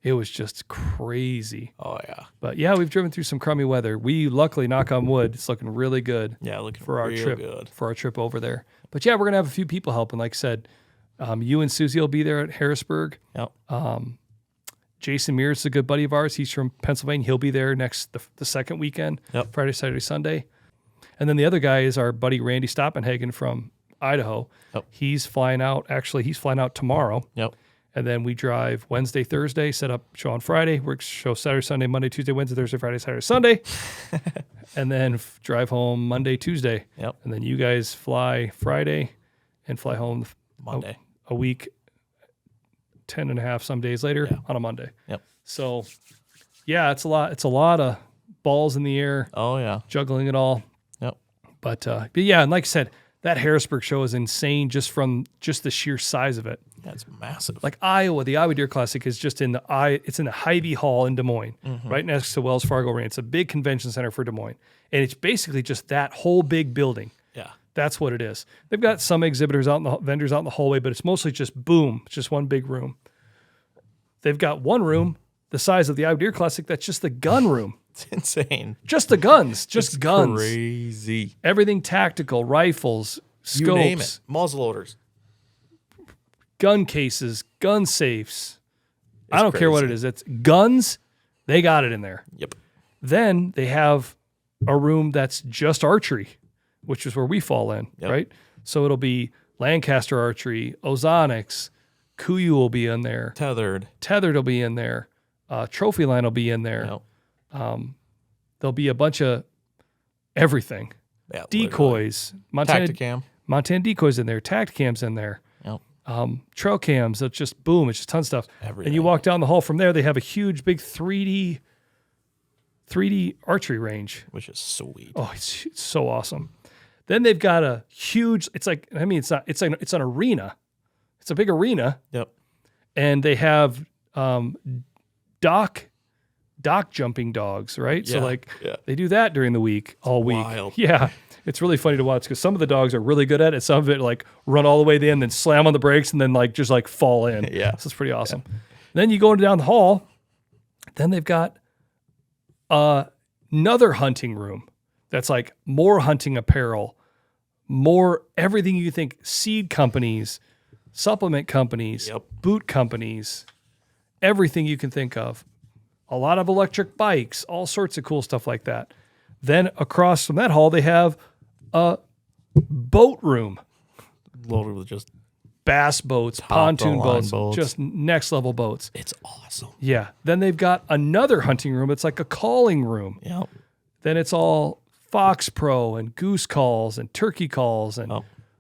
It was just crazy. Oh, yeah. But yeah, we've driven through some crummy weather. We luckily, knock on wood, it's looking really good. Yeah, looking for our real trip. good. For our trip over there. But yeah, we're gonna have a few people helping. Like I said, you and Susie will be there at Harrisburg. Yep. Jason Mears is a good buddy of ours. He's from Pennsylvania. He'll be there the second weekend. Yep. Friday, Saturday, Sunday. And then the other guy is our buddy Randy Stoppenhagen from Idaho. Yep. He's flying out. Actually, he's flying out tomorrow. Yep. And then we drive Wednesday, Thursday, set up show on Friday, work show Saturday, Sunday, Monday, Tuesday, Wednesday, Thursday, Friday, Saturday, Sunday. And then drive home Monday, Tuesday. Yep. And then you guys fly Friday and fly home Monday. A week, 10 and a half some days later on a Monday. Yep. So, yeah, it's a lot. It's a lot of balls in the air. Oh, yeah. Juggling it all. Yep. But yeah, and like I said, that Harrisburg show is insane just from just the sheer size of it. That's massive. Like Iowa, the Iowa Deer Classic is just in the Hy-Vee Hall in Des Moines, right next to Wells Fargo Arena. It's a big convention center for Des Moines. And it's basically just that whole big building. Yeah. That's what it is. They've got some exhibitors vendors out in the hallway, but it's mostly just boom. It's just one big room. They've got one room the size of the Iowa Deer Classic that's just the gun room. It's insane. Just the guns. Just it's guns. Crazy. Everything tactical, rifles, scopes. You name it. Muzzleloaders. Gun cases, gun safes. I don't crazy. care what it is. It's guns. They got it in there. Yep. Then they have a room that's just archery, which is where we fall in, right? So it'll be Lancaster archery, Ozonics, Kuyu will be in there. Tethered will be in there. Trophy line will be in there. Yep. There'll be a bunch of everything. Yeah, Decoys. Tacticam. Montana decoys in there. Tacticams in there. Yep. Trail cams. It's just boom. It's just tons of stuff. Everything. And you walk down the hall from there, they have a huge, big 3D archery range. Which is sweet. Oh, it's so awesome. Then they've got a huge, it's an arena. It's a big arena. Yep. And they have dock jumping dogs, right? Yeah. So they do that during the week, all week. Wild. Yeah. It's really funny to watch because some of the dogs are really good at it. Some of it run all the way in, then slam on the brakes and then just fall in. Yeah. So it's pretty awesome. Yeah. Then you go down the hall. Then they've got another hunting room that's more hunting apparel, more everything you think, seed companies, supplement companies, boot companies, everything you can think of. A lot of electric bikes, all sorts of cool stuff like that. Then across from that hall, they have a boat room. Loaded with just Bass boats, pontoon boats, boats, just next level boats. it's awesome. Yeah. Then they've got another hunting room. It's like a calling room. Yep. Then it's all Fox Pro and goose calls and turkey calls. And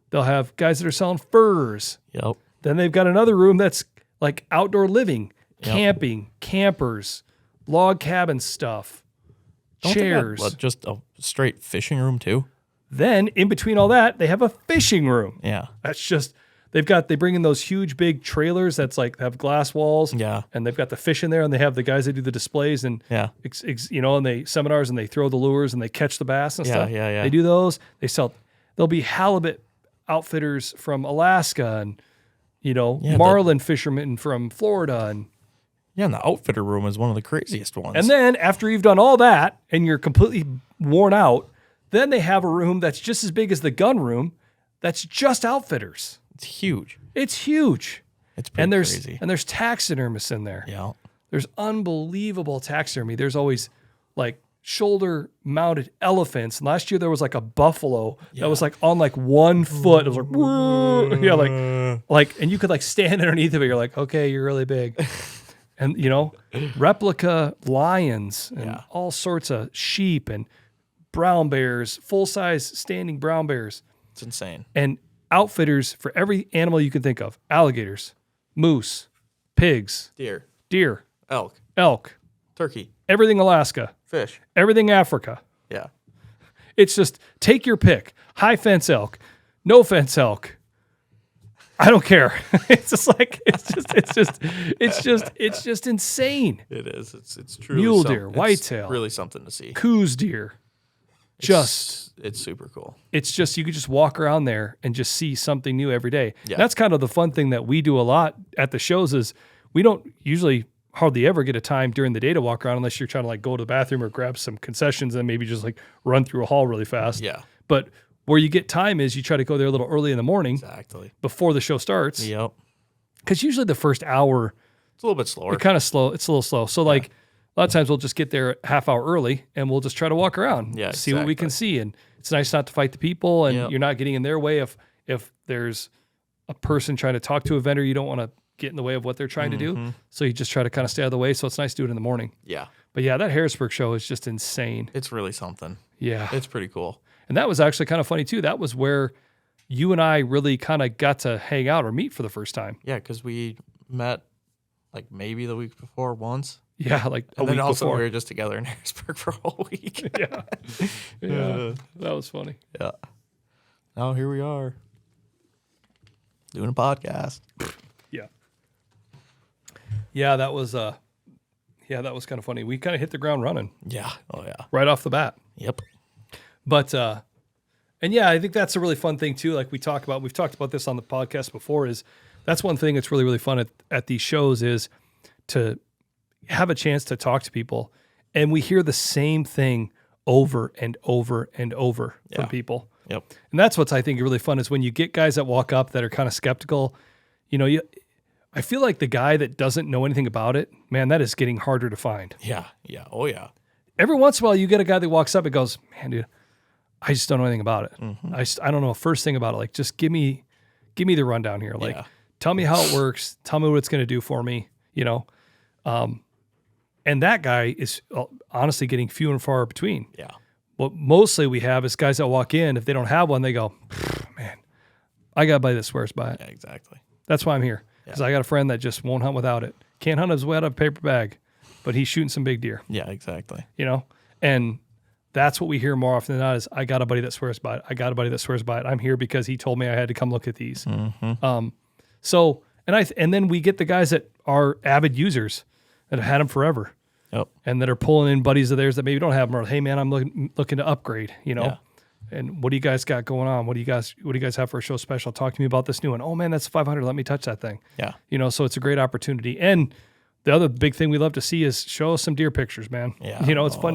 they'll have guys that are selling furs. Yep. Then they've got another room that's like outdoor living, camping, campers, log cabin stuff, Don't they got, chairs. just a straight fishing room too. Then in between all that, they have a fishing room. Yeah. That's just they bring in those huge big trailers that's like have glass walls. Yeah. And they've got the fish in there, and they have the guys that do the displays and Yeah. and they seminars, and they throw the lures and they catch the bass and stuff. Yeah. They do those. There'll be halibut outfitters from Alaska and marlin fishermen from Florida and the outfitter room is one of the craziest ones. And then after you've done all that and you're completely worn out, then they have a room that's just as big as the gun room that's just outfitters. it's huge. It's huge. It's pretty crazy. And there's taxidermists in there. Yeah. There's unbelievable taxidermy. There's always like shoulder mounted elephants. And last year there was like a buffalo that was like on like 1 foot. It was like, whoa. Yeah, like, and you could like stand underneath of it. You're like, okay, you're really big. And, replica lions and all sorts of sheep and brown bears, full-size standing brown bears. It's insane. And outfitters for every animal you can think of. Alligators, moose, pigs, Deer. elk, Turkey. everything Alaska, Fish. everything Africa. Yeah. It's just take your pick. High fence elk, no fence elk. I don't care. It's just insane. It is. It's truly Mule deer, whitetail, it's really something to see. Coos deer. It's super cool. It's just you could just walk around there and just see something new every day. Yeah. That's kind of the fun thing that we do a lot at the shows is we don't usually hardly ever get a time during the day to walk around unless you're trying to like go to the bathroom or grab some concessions and maybe just like run through a hall really fast. Yeah. But where you get time is you try to go there a little early in the morning Exactly. before the show starts. Yep. Because usually the first hour, It's a little bit slower. it's kind of slow. It's a little slow. So like a lot of times we'll just get there a half hour early and we'll just try to walk around, see what we can see. And it's nice not to fight the people and you're not getting in their way if there's a person trying to talk to a vendor, you don't want to get in the way of what they're trying to do. So you just try to kind of stay out of the way. So it's nice to do it in the morning. Yeah. But yeah, that Harrisburg show is just insane. It's really something. Yeah. It's pretty cool. And that was actually kind of funny too. That was where you and I really kind of got to hang out or meet for the first time. Yeah, because we met like maybe the week before once. Yeah, like a And week then also before. we were just together in Harrisburg for a whole week. Yeah. That was funny. Yeah. Now here we are doing a podcast. Yeah. Yeah, that was kind of funny. We kind of hit the ground running Yeah. Oh yeah. right off the bat. Yep. But and yeah, I think that's a really fun thing too. Like we've talked about this on the podcast before, is that's one thing that's really, really fun at these shows is to have a chance to talk to people. And we hear the same thing over and over and over from people. Yep. And that's what's I think really fun is when you get guys that walk up that are kind of skeptical. I feel like the guy that doesn't know anything about it, man, that is getting harder to find. Yeah. Yeah. Oh yeah. Every once in a while, you get a guy that walks up and goes, man, dude, I just don't know anything about it. I don't know a first thing about it. Like, just give me the rundown here. Like, tell me how it works. Tell me what it's going to do for me, and that guy is honestly getting few and far between. Yeah. What mostly we have is guys that walk in. If they don't have one, they go, man, I got a buddy that swears by it. Yeah, exactly. That's why I'm here. Because I got a friend that just won't hunt without it. Can't hunt his way out of a paper bag, but he's shooting some big deer. Yeah, exactly. And that's what we hear more often than not is I got a buddy that swears by it. I got a buddy that swears by it. I'm here because he told me I had to come look at these. So then we get the guys that are avid users that have had them forever. Yep. And that are pulling in buddies of theirs that maybe don't have them. Or, hey man, I'm looking to upgrade. And what do you guys got going on? What do you guys have for a show special? Talk to me about this new one. Oh man, that's 500. Let me touch that thing. Yeah. So it's a great opportunity. And the other big thing we love to see is show us some deer pictures, man. Yeah. It's fun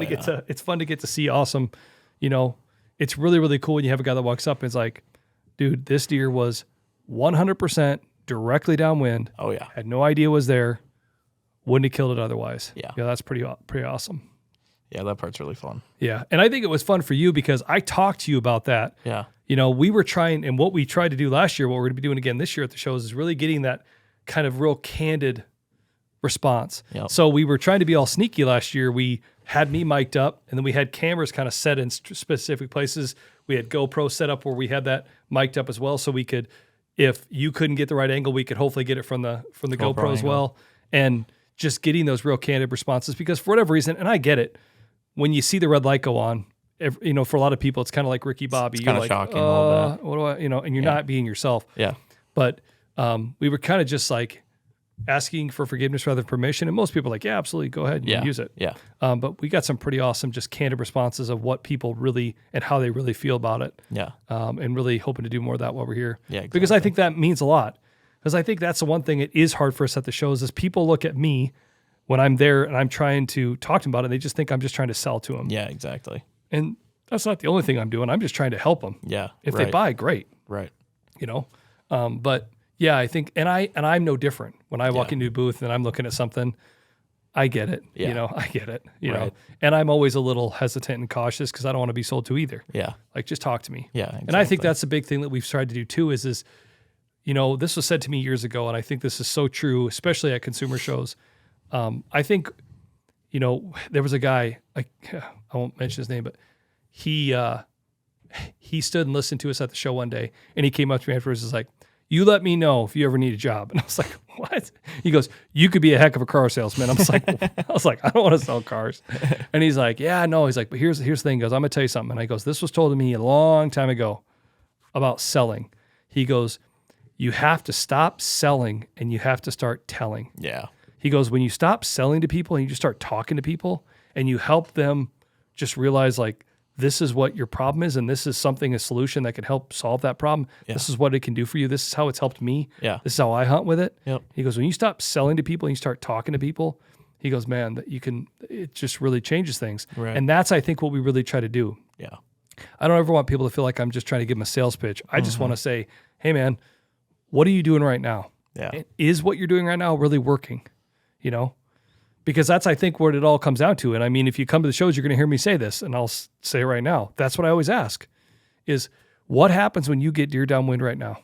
to get to see awesome. It's really, really cool when you have a guy that walks up and is like, dude, this deer was 100% directly downwind. Oh yeah. Had no idea it was there. Wouldn't have killed it otherwise. Yeah. That's pretty awesome. Yeah, that part's really fun. Yeah. And I think it was fun for you because I talked to you about that. Yeah. You know, we were trying, and what we tried to do last year, what we're going to be doing again this year at the shows is really getting that kind of real candid response. Yep. So we were trying to be all sneaky last year. We had me mic'd up, and then we had cameras kind of set in specific places. We had GoPro set up where we had that mic'd up as well, so we could, if you couldn't get the right angle, we could hopefully get it from the GoPro as angle. well. And just getting those real candid responses, because for whatever reason, and I get it, when you see the red light go on, you know, for a lot of people, it's kind of like Ricky Bobby. It's you're kind of like, shocking a little bit. what do I, you know, and you're not being yourself. Yeah. But we were kind of just like asking for forgiveness rather than permission. And most people are like, yeah, absolutely, go ahead and use it. Yeah. But we got some pretty awesome, just candid responses of what people really and how they really feel about it. Yeah. And really hoping to do more of that while we're here. Yeah, Because I think that means a lot. Because I think that's the one thing it is hard for us at the shows is people look at me when I'm there and I'm trying to talk to them about it. And they just think I'm just trying to sell to them. Yeah, exactly. And that's not the only thing I'm doing. I'm just trying to help them. Yeah. If they buy, great. Right. You know, but yeah, I think, and I'm no different when I walk into a booth and I'm looking at something. I get it. Yeah. You know, I get it. You know, and I'm always a little hesitant and cautious because I don't want to be sold to either. Yeah. Like, just talk to me. Yeah. Exactly. And I think that's the big thing that we've tried to do too. Is you know, this was said to me years ago, and I think this is so true, especially at consumer shows. I think, you know, there was a guy, I won't mention his name, but he stood and listened to us at the show one day, and he came up to me afterwards and was like, you let me know if you ever need a job. And I was like, what? He goes, you could be a heck of a car salesman. I was like, I don't want to sell cars. And he's like, yeah, no. He's like, but here's the thing. He goes, I'm going to tell you something. And I goes, this was told to me a long time ago about selling. He goes, you have to stop selling and you have to start telling. Yeah. He goes, when you stop selling to people and you just start talking to people and you help them just realize like, this is what your problem is, and this is a solution that can help solve that problem. Yeah. This is what it can do for you. This is how it's helped me. Yeah. This is how I hunt with it. Yep. He goes, when you stop selling to people and you start talking to people, he goes, man, it just really changes things. Right. And that's, I think, what we really try to do. Yeah. I don't ever want people to feel like I'm just trying to give them a sales pitch. I just want to say, hey, man, what are you doing right now? Yeah. Is what you're doing right now really working? You know? Because that's, I think, what it all comes down to. And I mean, if you come to the shows, you're going to hear me say this, and I'll say it right now. That's what I always ask is, what happens when you get deer downwind right now?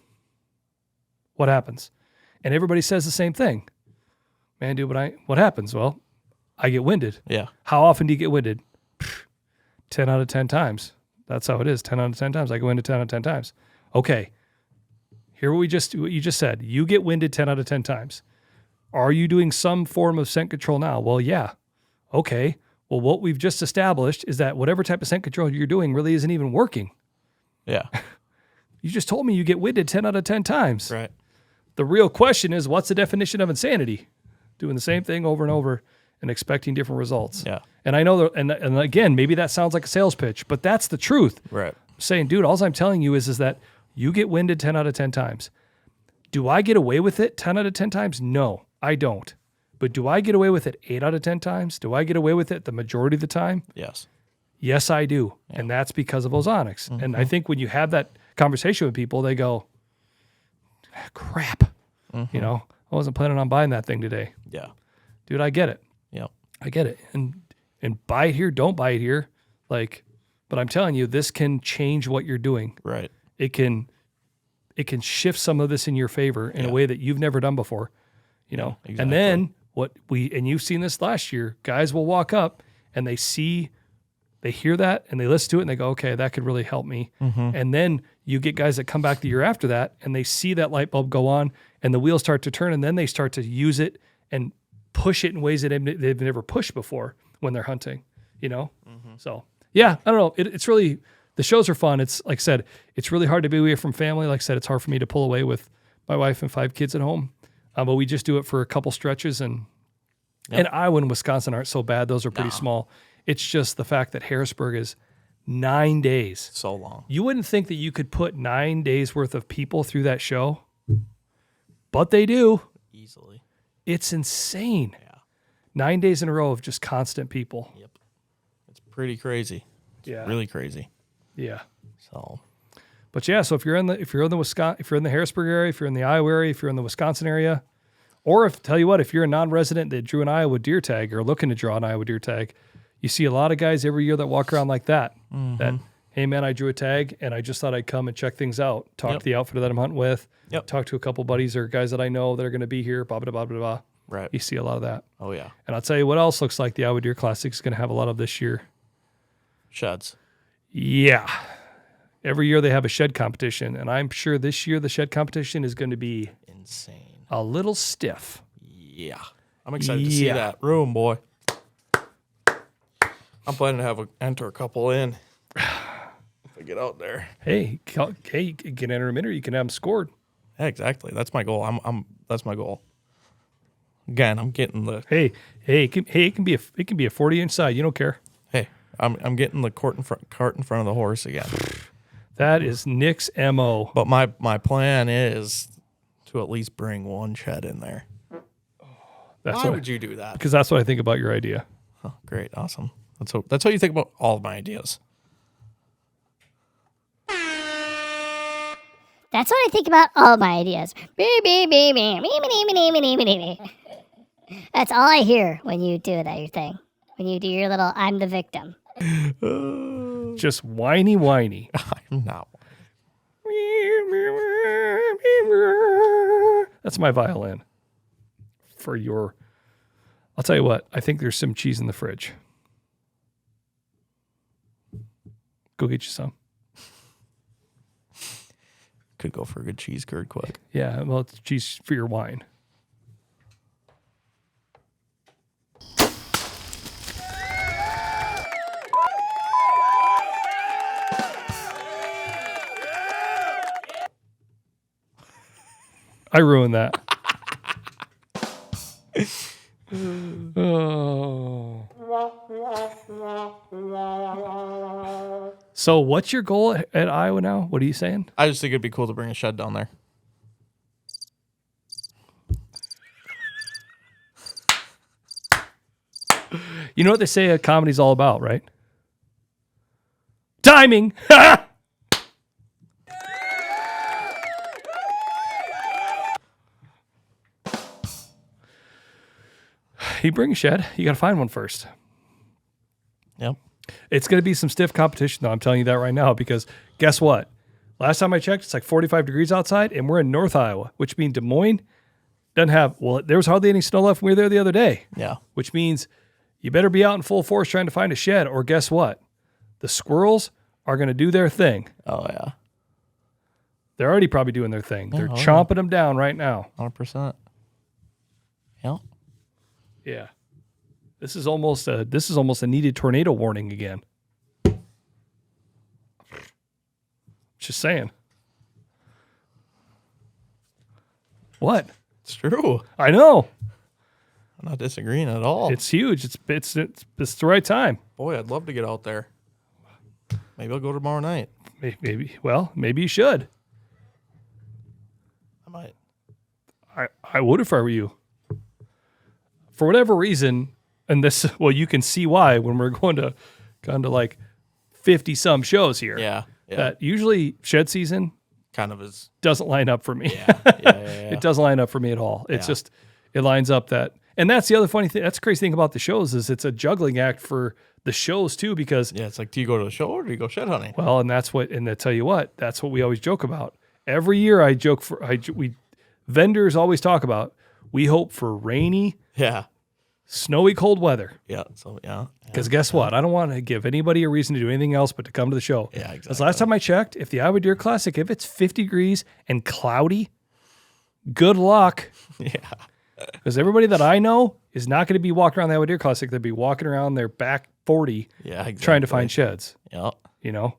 What happens? And everybody says the same thing. Man, dude, what happens? Well, I get winded. Yeah. How often do you get winded? 10 out of 10 times. That's how it is. 10 out of 10 times. I go winded 10 out of 10 times. Okay. Hear what you just said. You get winded 10 out of 10 times. Are you doing some form of scent control now? Well, yeah. Okay. Well, what we've just established is that whatever type of scent control you're doing really isn't even working. Yeah. You just told me you get winded 10 out of 10 times. Right. The real question is, what's the definition of insanity? Doing the same thing over and over and expecting different results. Yeah. And I know that, and again, maybe that sounds like a sales pitch, but that's the truth. Right. I'm saying, dude, all I'm telling you is that you get winded 10 out of 10 times. Do I get away with it 10 out of 10 times? No. I don't. But do I get away with it 8 out of 10 times? Do I get away with it the majority of the time? Yes. Yes, I do. Yeah. And that's because of Ozonics. Mm-hmm. And I think when you have that conversation with people, they go, crap. Mm-hmm. You know, I wasn't planning on buying that thing today. Yeah. Dude, I get it. Yep. I get it. And buy it here, don't buy it here. Like, but I'm telling you, this can change what you're doing. Right. It can shift some of this in your favor in a way that you've never done before. You know, exactly. And then and you've seen this last year, guys will walk up and they hear that and they listen to it and they go, okay, that could really help me. Mm-hmm. And then you get guys that come back the year after that and they see that light bulb go on and the wheels start to turn and then they start to use it and push it in ways that they've never pushed before when they're hunting, you know? Mm-hmm. So yeah, I don't know. It's really, the shows are fun. It's like I said, it's really hard to be away from family. Like I said, it's hard for me to pull away with my wife and 5 kids at home. But we just do it for a couple stretches, and Iowa and Wisconsin aren't so bad. Those are pretty small. It's just the fact that Harrisburg is 9 days. So long. You wouldn't think that you could put 9 days worth of people through that show, but they do. Easily. It's insane. Yeah. 9 days in a row of just constant people. Yep. It's pretty crazy. It's really crazy. Yeah. So. But yeah, so if you're in the Harrisburg area, if you're in the Iowa area, if you're in the Wisconsin area, or if you're a non-resident that drew an Iowa deer tag or looking to draw an Iowa deer tag, You see a lot of guys every year that walk around like that. That, hey, man, I drew a tag, and I just thought I'd come and check things out. Talk to the outfitter that I'm hunting with. Talk to a couple buddies or guys that I know that are going to be here, blah, blah, blah, blah, blah. Right. You see a lot of that. Oh, yeah. And I'll tell you what else looks like the Iowa Deer Classic is going to have a lot of this year. Sheds. Yeah. Every year they have a shed competition, and I'm sure this year the shed competition is going to be insane. A little stiff. Yeah. I'm excited to see that room, boy. I'm planning to enter a couple in if I get out there. Hey, you can enter them in or you can have them scored. Yeah, exactly. That's my goal. That's my goal. Again, I'm getting the it can be a 40-inch side. You don't care. Hey, I'm getting the cart in front of the horse again. That is Nick's MO. But my plan is to at least bring one shed in there. Why would you do that? Because that's what I think about your idea. Oh, great, awesome. That's how you think about all of my ideas. That's what I think about all my ideas. That's all I hear when you do that, your thing. When you do your little I'm the victim. Just whiny. I'm not. That's my violin. I'll tell you what, I think there's some cheese in the fridge. Go get you some. Could go for a good cheese curd quick. Yeah, well, it's cheese for your wine. I ruined that. Oh. So what's your goal at Iowa now? What are you saying? I just think it'd be cool to bring a shed down there. You know what they say a comedy's all about, right? Timing. You bring a shed, you got to find one first. Yep. It's going to be some stiff competition, though. I'm telling you that right now, because guess what? Last time I checked, it's like 45 degrees outside, and we're in North Iowa, which means Des Moines doesn't have, there was hardly any snow left when we were there the other day. Yeah. Which means you better be out in full force trying to find a shed, or guess what? The squirrels are going to do their thing. Oh, yeah. They're already probably doing their thing. They're chomping them down right now. 100%. Yep. Yeah. This is almost a needed tornado warning again. Just saying. What? It's true. I know. I'm not disagreeing at all. It's huge. It's the right time. Boy, I'd love to get out there. Maybe I'll go tomorrow night. Maybe you should. I might. I would if I were you. For whatever reason, and you can see why when we're going to like 50 some shows here. Yeah. That usually shed season kind of is doesn't line up for me. Yeah. It doesn't line up for me at all. It's just it lines up that, and that's the other funny thing. That's the crazy thing about the shows is it's a juggling act for the shows too, because it's like, do you go to the show or do you go shed hunting? Well, and I tell you what, that's what we always joke about. Every year vendors always talk about, we hope for rainy, snowy, cold weather. Yeah. So, Because guess what? I don't want to give anybody a reason to do anything else but to come to the show. Yeah, exactly. Because last time I checked, if the Iowa Deer Classic, if it's 50 degrees and cloudy, good luck. Yeah. Because everybody that I know is not going to be walking around the Iowa Deer Classic. They'll be walking around their back 40 trying to find sheds. Yeah. You know?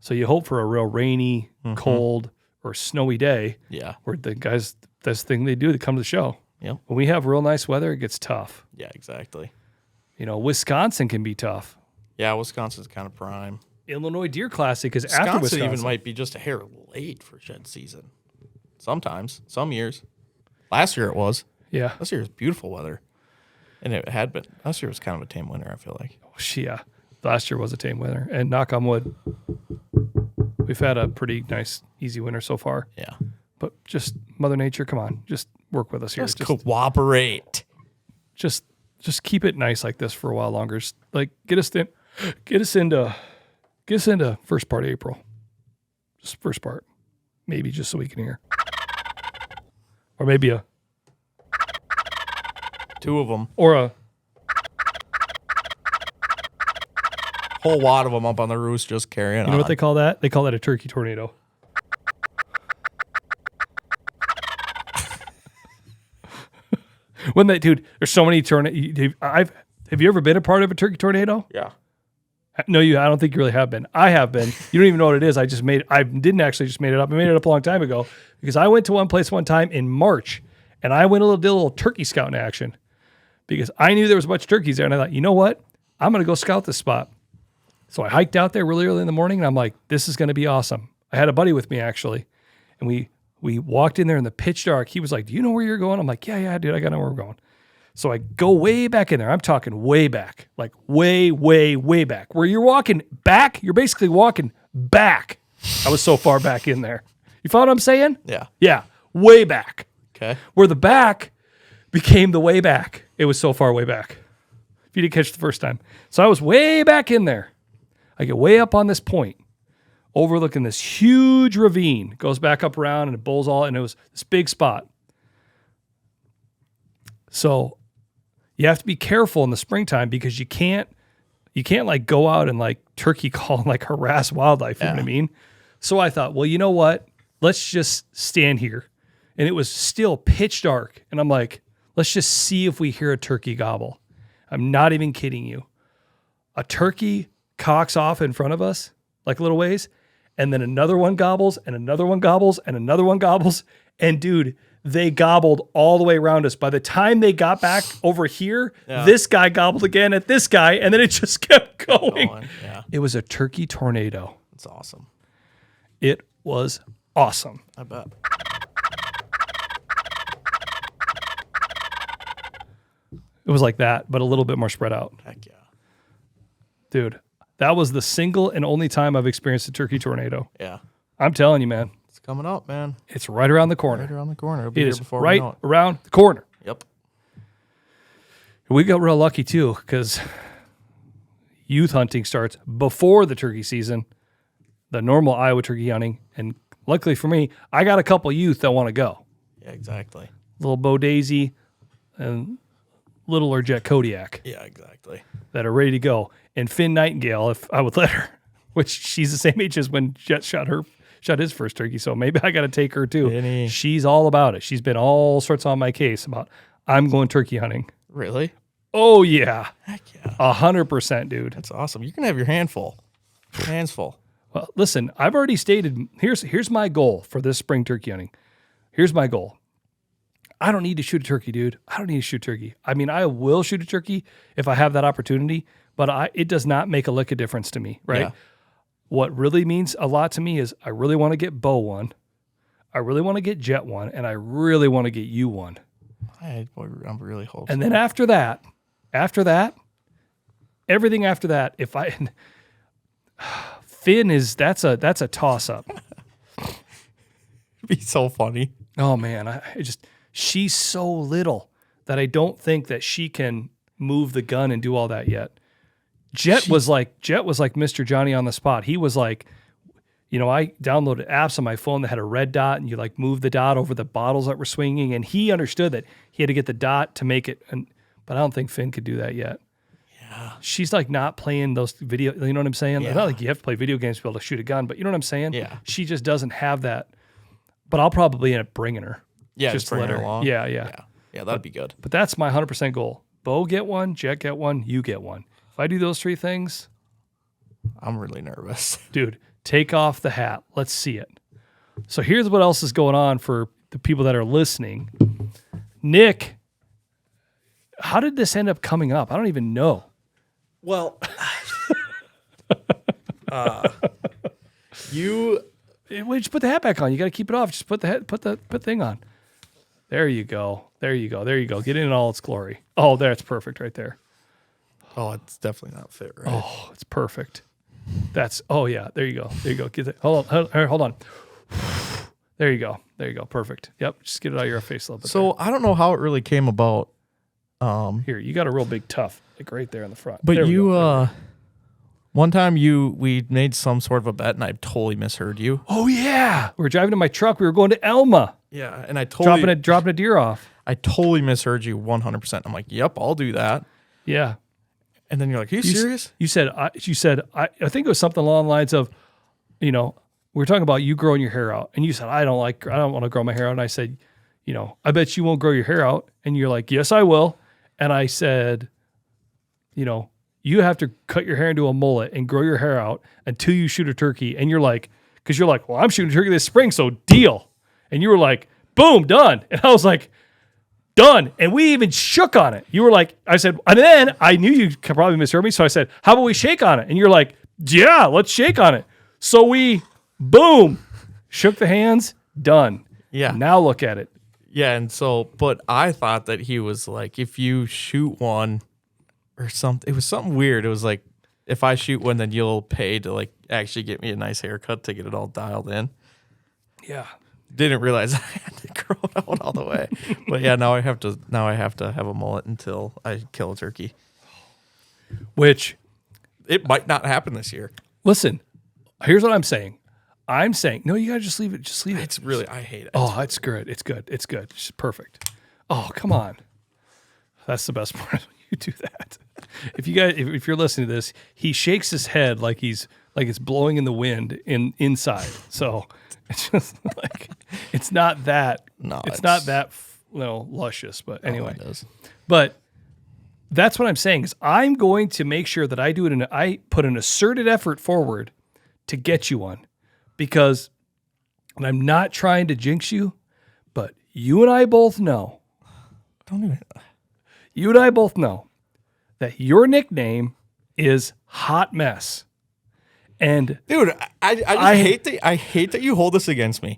So you hope for a real rainy, cold, or snowy day. Yeah. Where the guys, that's the thing they do, they come to the show. Yep. When we have real nice weather, it gets tough. Yeah, exactly. You know, Wisconsin can be tough. Yeah, Wisconsin's kind of prime. Illinois Deer Classic is after Wisconsin. Even might be just a hair late for shed season. Sometimes, some years. Last year it was. Yeah. Last year was beautiful weather. And it had been. Last year was kind of a tame winter, I feel like. Yeah. Last year was a tame winter. And knock on wood, we've had a pretty nice, easy winter so far. Yeah. But just Mother Nature, come on. Just work with us here. Just cooperate. Just just keep it nice like this for a while longer. Just like get us into first part of April. Just first part. Maybe just so we can hear. Or maybe a 2 of them. or a Whole wad of them up on the roost just carrying on. you know what they call that? They call that a turkey tornado. When they, dude, there's so many tornadoes. Have you ever been a part of a turkey tornado? Yeah. No, I don't think you really have been. I have been. You don't even know what it is. I didn't actually just made it up. I made it up a long time ago because I went to one place one time in March and I did a little turkey scouting action because I knew there was a bunch of turkeys there and I thought, you know what? I'm going to go scout this spot. So I hiked out there really early in the morning and I'm like, this is going to be awesome. I had a buddy with me actually. And we walked in there in the pitch dark. He was like, do you know where you're going? I'm like, yeah, dude, I got to know where we're going. So I go way back in there. I'm talking way back, like way, way, way back. Where you're walking back, you're basically walking back. I was so far back in there. You follow what I'm saying? Yeah. Yeah, way back. Okay. Where the back became the way back. It was so far way back. If you didn't catch it the first time. So I was way back in there. I get way up on this point, overlooking this huge ravine. Goes back up around and it bowls all, and it was this big spot. So you have to be careful in the springtime because you can't like go out and like turkey call and like harass wildlife. You know what I mean? So I thought, well, you know what? Let's just stand here. And it was still pitch dark. And I'm like, let's just see if we hear a turkey gobble. I'm not even kidding you. A turkey cocks off in front of us, like a little ways. And then another one gobbles and another one gobbles and another one gobbles. And dude, they gobbled all the way around us. By the time they got back over here, this guy gobbled again at this guy, and then it just kept going. Yeah. It was a turkey tornado. It's awesome. It was awesome. I bet. It was like that, but a little bit more spread out. Heck yeah. Dude, that was the single and only time I've experienced a turkey tornado. Yeah. I'm telling you, man. It's coming up, man. It's right around the corner. Right around the corner. It'll be It here is before right we know it. around the corner. Yep. We got real lucky too because youth hunting starts before the turkey season, the normal Iowa turkey hunting. And luckily for me, I got a couple youth that want to go. Yeah, exactly. Little Bo Daisy and little or Jet Kodiak Yeah, exactly. that are ready to go. And Finn Nightingale, if I would let her, which she's the same age as when Jet shot his first turkey. So maybe I got to take her too. Vinny. She's all about it. She's been all sorts on my case about I'm going turkey hunting. Really? Oh yeah. Heck yeah. 100%, dude. That's awesome. You can have your hands full. Well, listen, I've already stated, here's my goal for this spring turkey hunting. Here's my goal. I don't need to shoot a turkey, dude. I don't need to shoot a turkey. I mean, I will shoot a turkey if I have that opportunity, but it does not make a lick of difference to me, right? Yeah. What really means a lot to me is I really want to get Bo one, I really want to get Jet one, and I really want to get you one. I'm really hoping. And then after that, everything after that, if I Finn that's a toss up. It'd be so funny. Oh man, she's so little that I don't think that she can move the gun and do all that yet. Jet was like Mr. Johnny on the spot. He was like, I downloaded apps on my phone that had a red dot and you like move the dot over the bottles that were swinging. And he understood that he had to get the dot to make it. But I don't think Finn could do that yet. Yeah. She's like not playing those video. You know what I'm saying? Yeah. It's not like you have to play video games to be able to shoot a gun, but you know what I'm saying? Yeah. She just doesn't have that. But I'll probably end up bringing her. Yeah, just bring her along. Yeah. Yeah, that'd be good. But that's my 100% goal. Bo get one, Jet get one, you get one. If I do those three things, I'm really nervous. dude, take off the hat. Let's see it. So here's what else is going on for the people that are listening. Nick, how did this end up coming up? I don't even know. Well, Just put the hat back on. You got to keep it off. Just put the thing on. There you go. Get in all its glory. Oh, that's perfect right there. Oh, it's definitely not fit right. Oh, it's perfect. Oh yeah. There you go. Get it. Hold on. There you go. Perfect. Yep. Just get it out of your face a little bit. So I don't know how it really came about. Here, you got a real big tuft, like right there in the front. But There we go. one time we made some sort of a bet, and I totally misheard you. Oh yeah, we were driving in my truck. We were going to Elma, Yeah, and I totally dropping a deer off. I totally misheard you 100%. I'm like, yep, I'll do that. Yeah. And then you're like, are you serious? You said I think it was something along the lines of, we were talking about you growing your hair out, and you said I don't want to grow my hair out, and I said, I bet you won't grow your hair out, and you're like, yes, I will, and I said, you have to cut your hair into a mullet and grow your hair out until you shoot a turkey, and you're like, well, I'm shooting a turkey this spring, so deal, and you were like, boom, done, and I was like, done. And we even shook on it. You were like, I said, and then I knew you could probably misheard me. So I said, how about we shake on it? And you're like, yeah, let's shake on it. So we, boom, shook the hands, done. Yeah. Now look at it. Yeah, and so, but I thought that he was like, if you shoot one or something, it was something weird. It was like, if I shoot one, then you'll pay to like actually get me a nice haircut to get it all dialed in. Yeah. Didn't realize I had to grow it out all the way. But yeah, now I have to have a mullet until I kill a turkey. Which, it might not happen this year. listen, here's what I'm saying. No, you gotta just leave it. Just leave it. It's really, I hate it. Oh, it's good. It's good. It's good. It's perfect. Oh, come on. That's the best part when you do that. If you're listening to this, he shakes his head like it's blowing in the wind inside. So it's just like it's not that. No, it's not that luscious. But anyway, it is. But that's what I'm saying is I'm going to make sure that I do it. I put an asserted effort forward to get you one. Because, and I'm not trying to jinx you, but you and I both know. Don't even. You and I both know that your nickname is Hot Mess. And Dude, I hate that you hold this against me.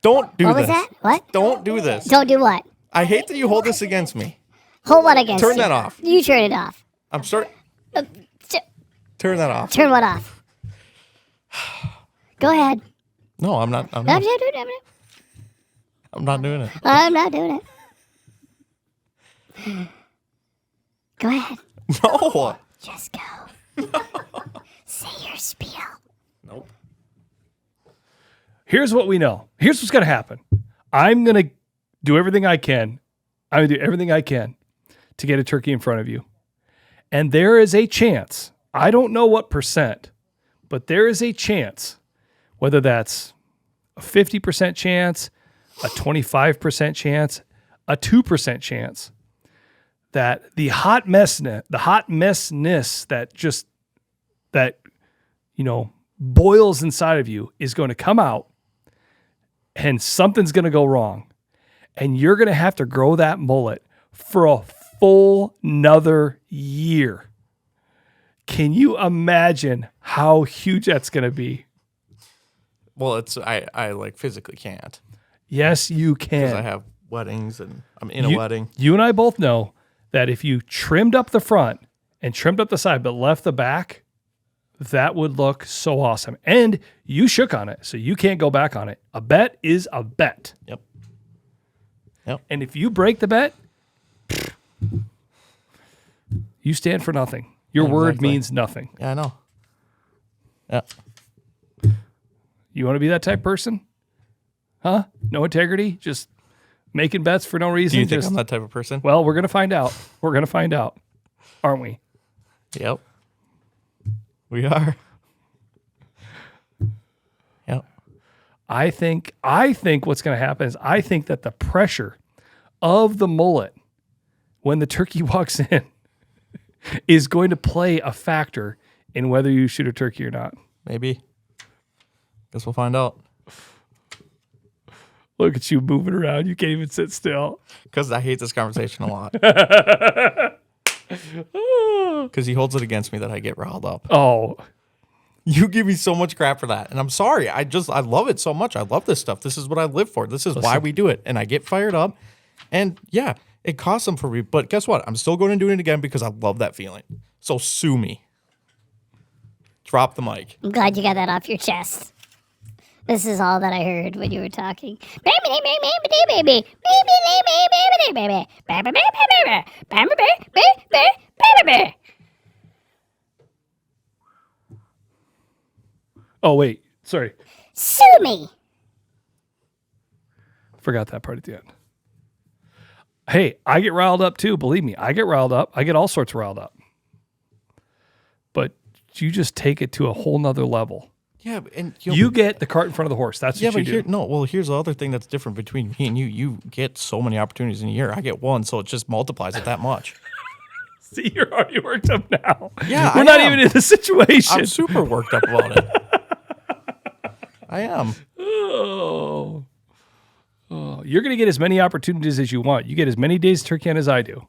Don't do What this. was that? What? Don't do this. Don't do what? I hate that you hold this against me. Hold what against Turn you? that off. You turn it off. I'm starting. T- Turn that off. Turn what off? Go ahead. No, I'm not. I'm I'm not, I'm not doing it. not doing it. Go ahead. No. Just go. Say your spiel. Nope. here's what we know. Here's what's going to happen. I'm going to do everything I can. I'm going to do everything I can to get a turkey in front of you. And there is a chance, I don't know what percent, but there is a chance, whether that's a 50% chance, a 25% chance, a 2% chance, that the hot messness that boils inside of you is going to come out, and something's going to go wrong, and you're going to have to grow that mullet for a full another year. Can you imagine how huge that's going to be? Well, I like physically can't Yes, you because can. I have weddings and I'm in a wedding. You and I both know that if you trimmed up the front and trimmed up the side but left the back, that would look so awesome. And you shook on it, so you can't go back on it. A bet is a bet. Yep. And if you break the bet, you stand for nothing. Your word Exactly. means nothing. Yeah, I know. Yeah. You want to be that type of person? Huh? No integrity? Just making bets for no reason? Do you think Just, I'm that type of person? well, we're going to find out. We're going to find out. Aren't we? Yep. We are. Yep. I think what's going to happen is I think that the pressure of the mullet when the turkey walks in is going to play a factor in whether you shoot a turkey or not. Maybe. Guess we'll find out. Look at you moving around. You can't even sit still. Because I hate this conversation a lot. Because he holds it against me that I get riled up. Oh, You give me so much crap for that. And I'm sorry. I love it so much. I love this stuff. This is what I live for. This is why we do it. And I get fired up. And yeah, it costs them for me. But guess what? I'm still going to do it again because I love that feeling. So sue me. Drop the mic. I'm glad you got that off your chest. This is all that I heard when you were talking. Oh, wait. Sorry. Sue me. Forgot that part at the end. Hey, I get riled up too. Believe me, I get riled up. I get all sorts of riled up. But you just take it to a whole nother level. Yeah, and you get the cart in front of the horse. That's what you do. Here's the other thing that's different between me and you. You get so many opportunities in a year. I get one, so it just multiplies it that much. See, you're already worked up now. Yeah, we're not even in the situation. I'm super worked up about it. I am. Oh, you're going to get as many opportunities as you want. You get as many days turkey hunt as I do.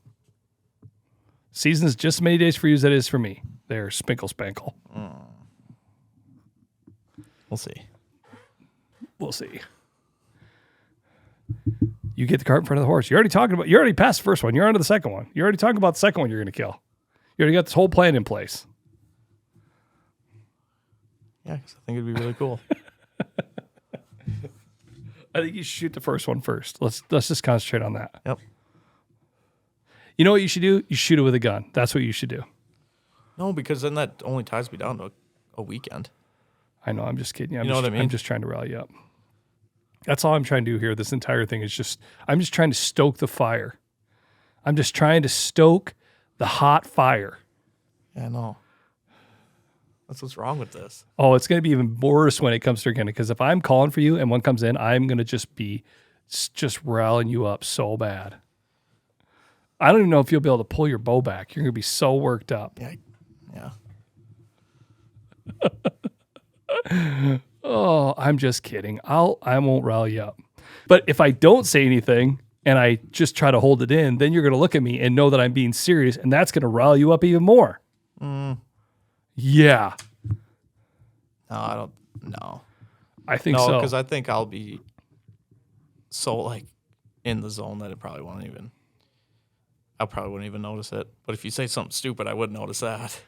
Season's just as many days for you as it is for me. There, spinkle spankle. We'll see. We'll see. You get the cart in front of the horse. You already passed the first one. You're on to the second one. You're already talking about the second one you're going to kill. You already got this whole plan in place. Yeah, 'cause I think it'd be really cool. I think you should shoot the first one first. Let's just concentrate on that. Yep. You know what you should do? You shoot it with a gun. That's what you should do. No, because then that only ties me down to a weekend. I know. I'm just kidding. You know what I mean? I'm just trying to rally you up. That's all I'm trying to do here. This entire thing is I'm just trying to stoke the fire. I'm just trying to stoke the hot fire. Yeah, I know. That's what's wrong with this. Oh, it's going to be even worse when it comes to again, because if I'm calling for you and one comes in, I'm going to just be rallying you up so bad. I don't even know if you'll be able to pull your bow back. You're going to be so worked up. Yeah. Oh, I'm just kidding. I won't rally you up. But if I don't say anything and I just try to hold it in, then you're going to look at me and know that I'm being serious, and that's going to rally you up even more. Yeah. No, I don't. No. I think so. No, because I think I'll be so in the zone that I probably wouldn't even notice it. But if you say something stupid, I would notice that.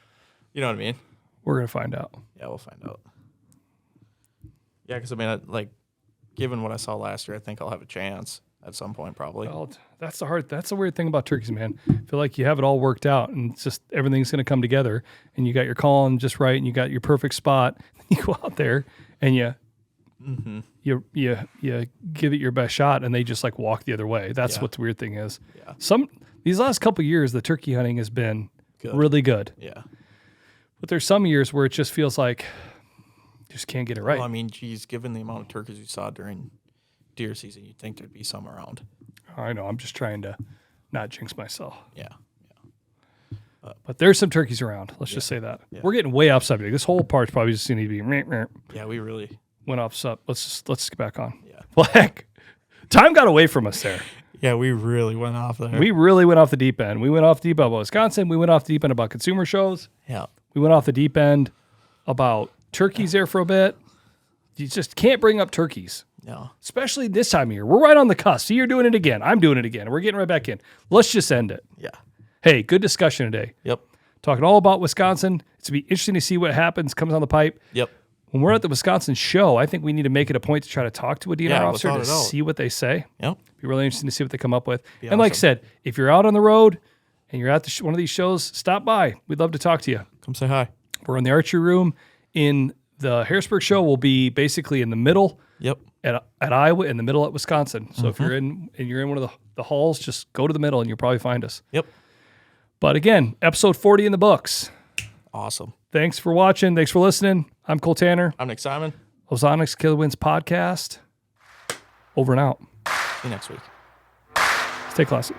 You know what I mean? We're going to find out. Yeah, we'll find out. Yeah, because given what I saw last year, I think I'll have a chance at some point, probably. Well, that's the weird thing about turkeys, man. I feel like you have it all worked out, and it's just everything's going to come together, and you got your calling just right, and you got your perfect spot. You go out there, and you give it your best shot, and they just walk the other way. That's what the weird thing is. Yeah. These last couple of years, the turkey hunting has been really good. Yeah. But there's some years where it just feels like you just can't get it right. Well, I mean, geez, given the amount of turkeys we saw during deer season, you'd think there'd be some around. I know. I'm just trying to not jinx myself. Yeah. But there's some turkeys around. Let's just say that. Yeah. We're getting way off subject. This whole part's probably just going to be Yeah, we really went off sub. Let's get back on. Yeah. Well, heck, time got away from us there. Yeah, we really went off there. We really went off the deep end. We went off the deep end about Wisconsin. We went off the deep end about consumer shows. Yeah. We went off the deep end about turkeys there for a bit. You just can't bring up turkeys. No. Especially this time of year. We're right on the cusp. See, you're doing it again. I'm doing it again. We're getting right back in. Let's just end it. Yeah. Hey, good discussion today. Yep. Talking all about Wisconsin. It's going to be interesting to see what happens, comes on the pipe. Yep. When we're at the Wisconsin show, I think we need to make it a point to try to talk to a DNR officer to see what they say. Yep. Be really interesting to see what they come up with. And like I said, if you're out on the road and you're at one of these shows, stop by. We'd love to talk to you. Come say hi. We're in the archery room. In the Harrisburg show, we'll be basically in the middle. Yep. At Iowa, in the middle at Wisconsin. So if you're in one of the halls, just go to the middle and you'll probably find us. Yep. But again, episode 40 in the books. Awesome. Thanks for watching. Thanks for listening. I'm Cole Tanner. I'm Nick Simon. Ozonics Killerwinds podcast. Over and out. See you next week. Stay classy.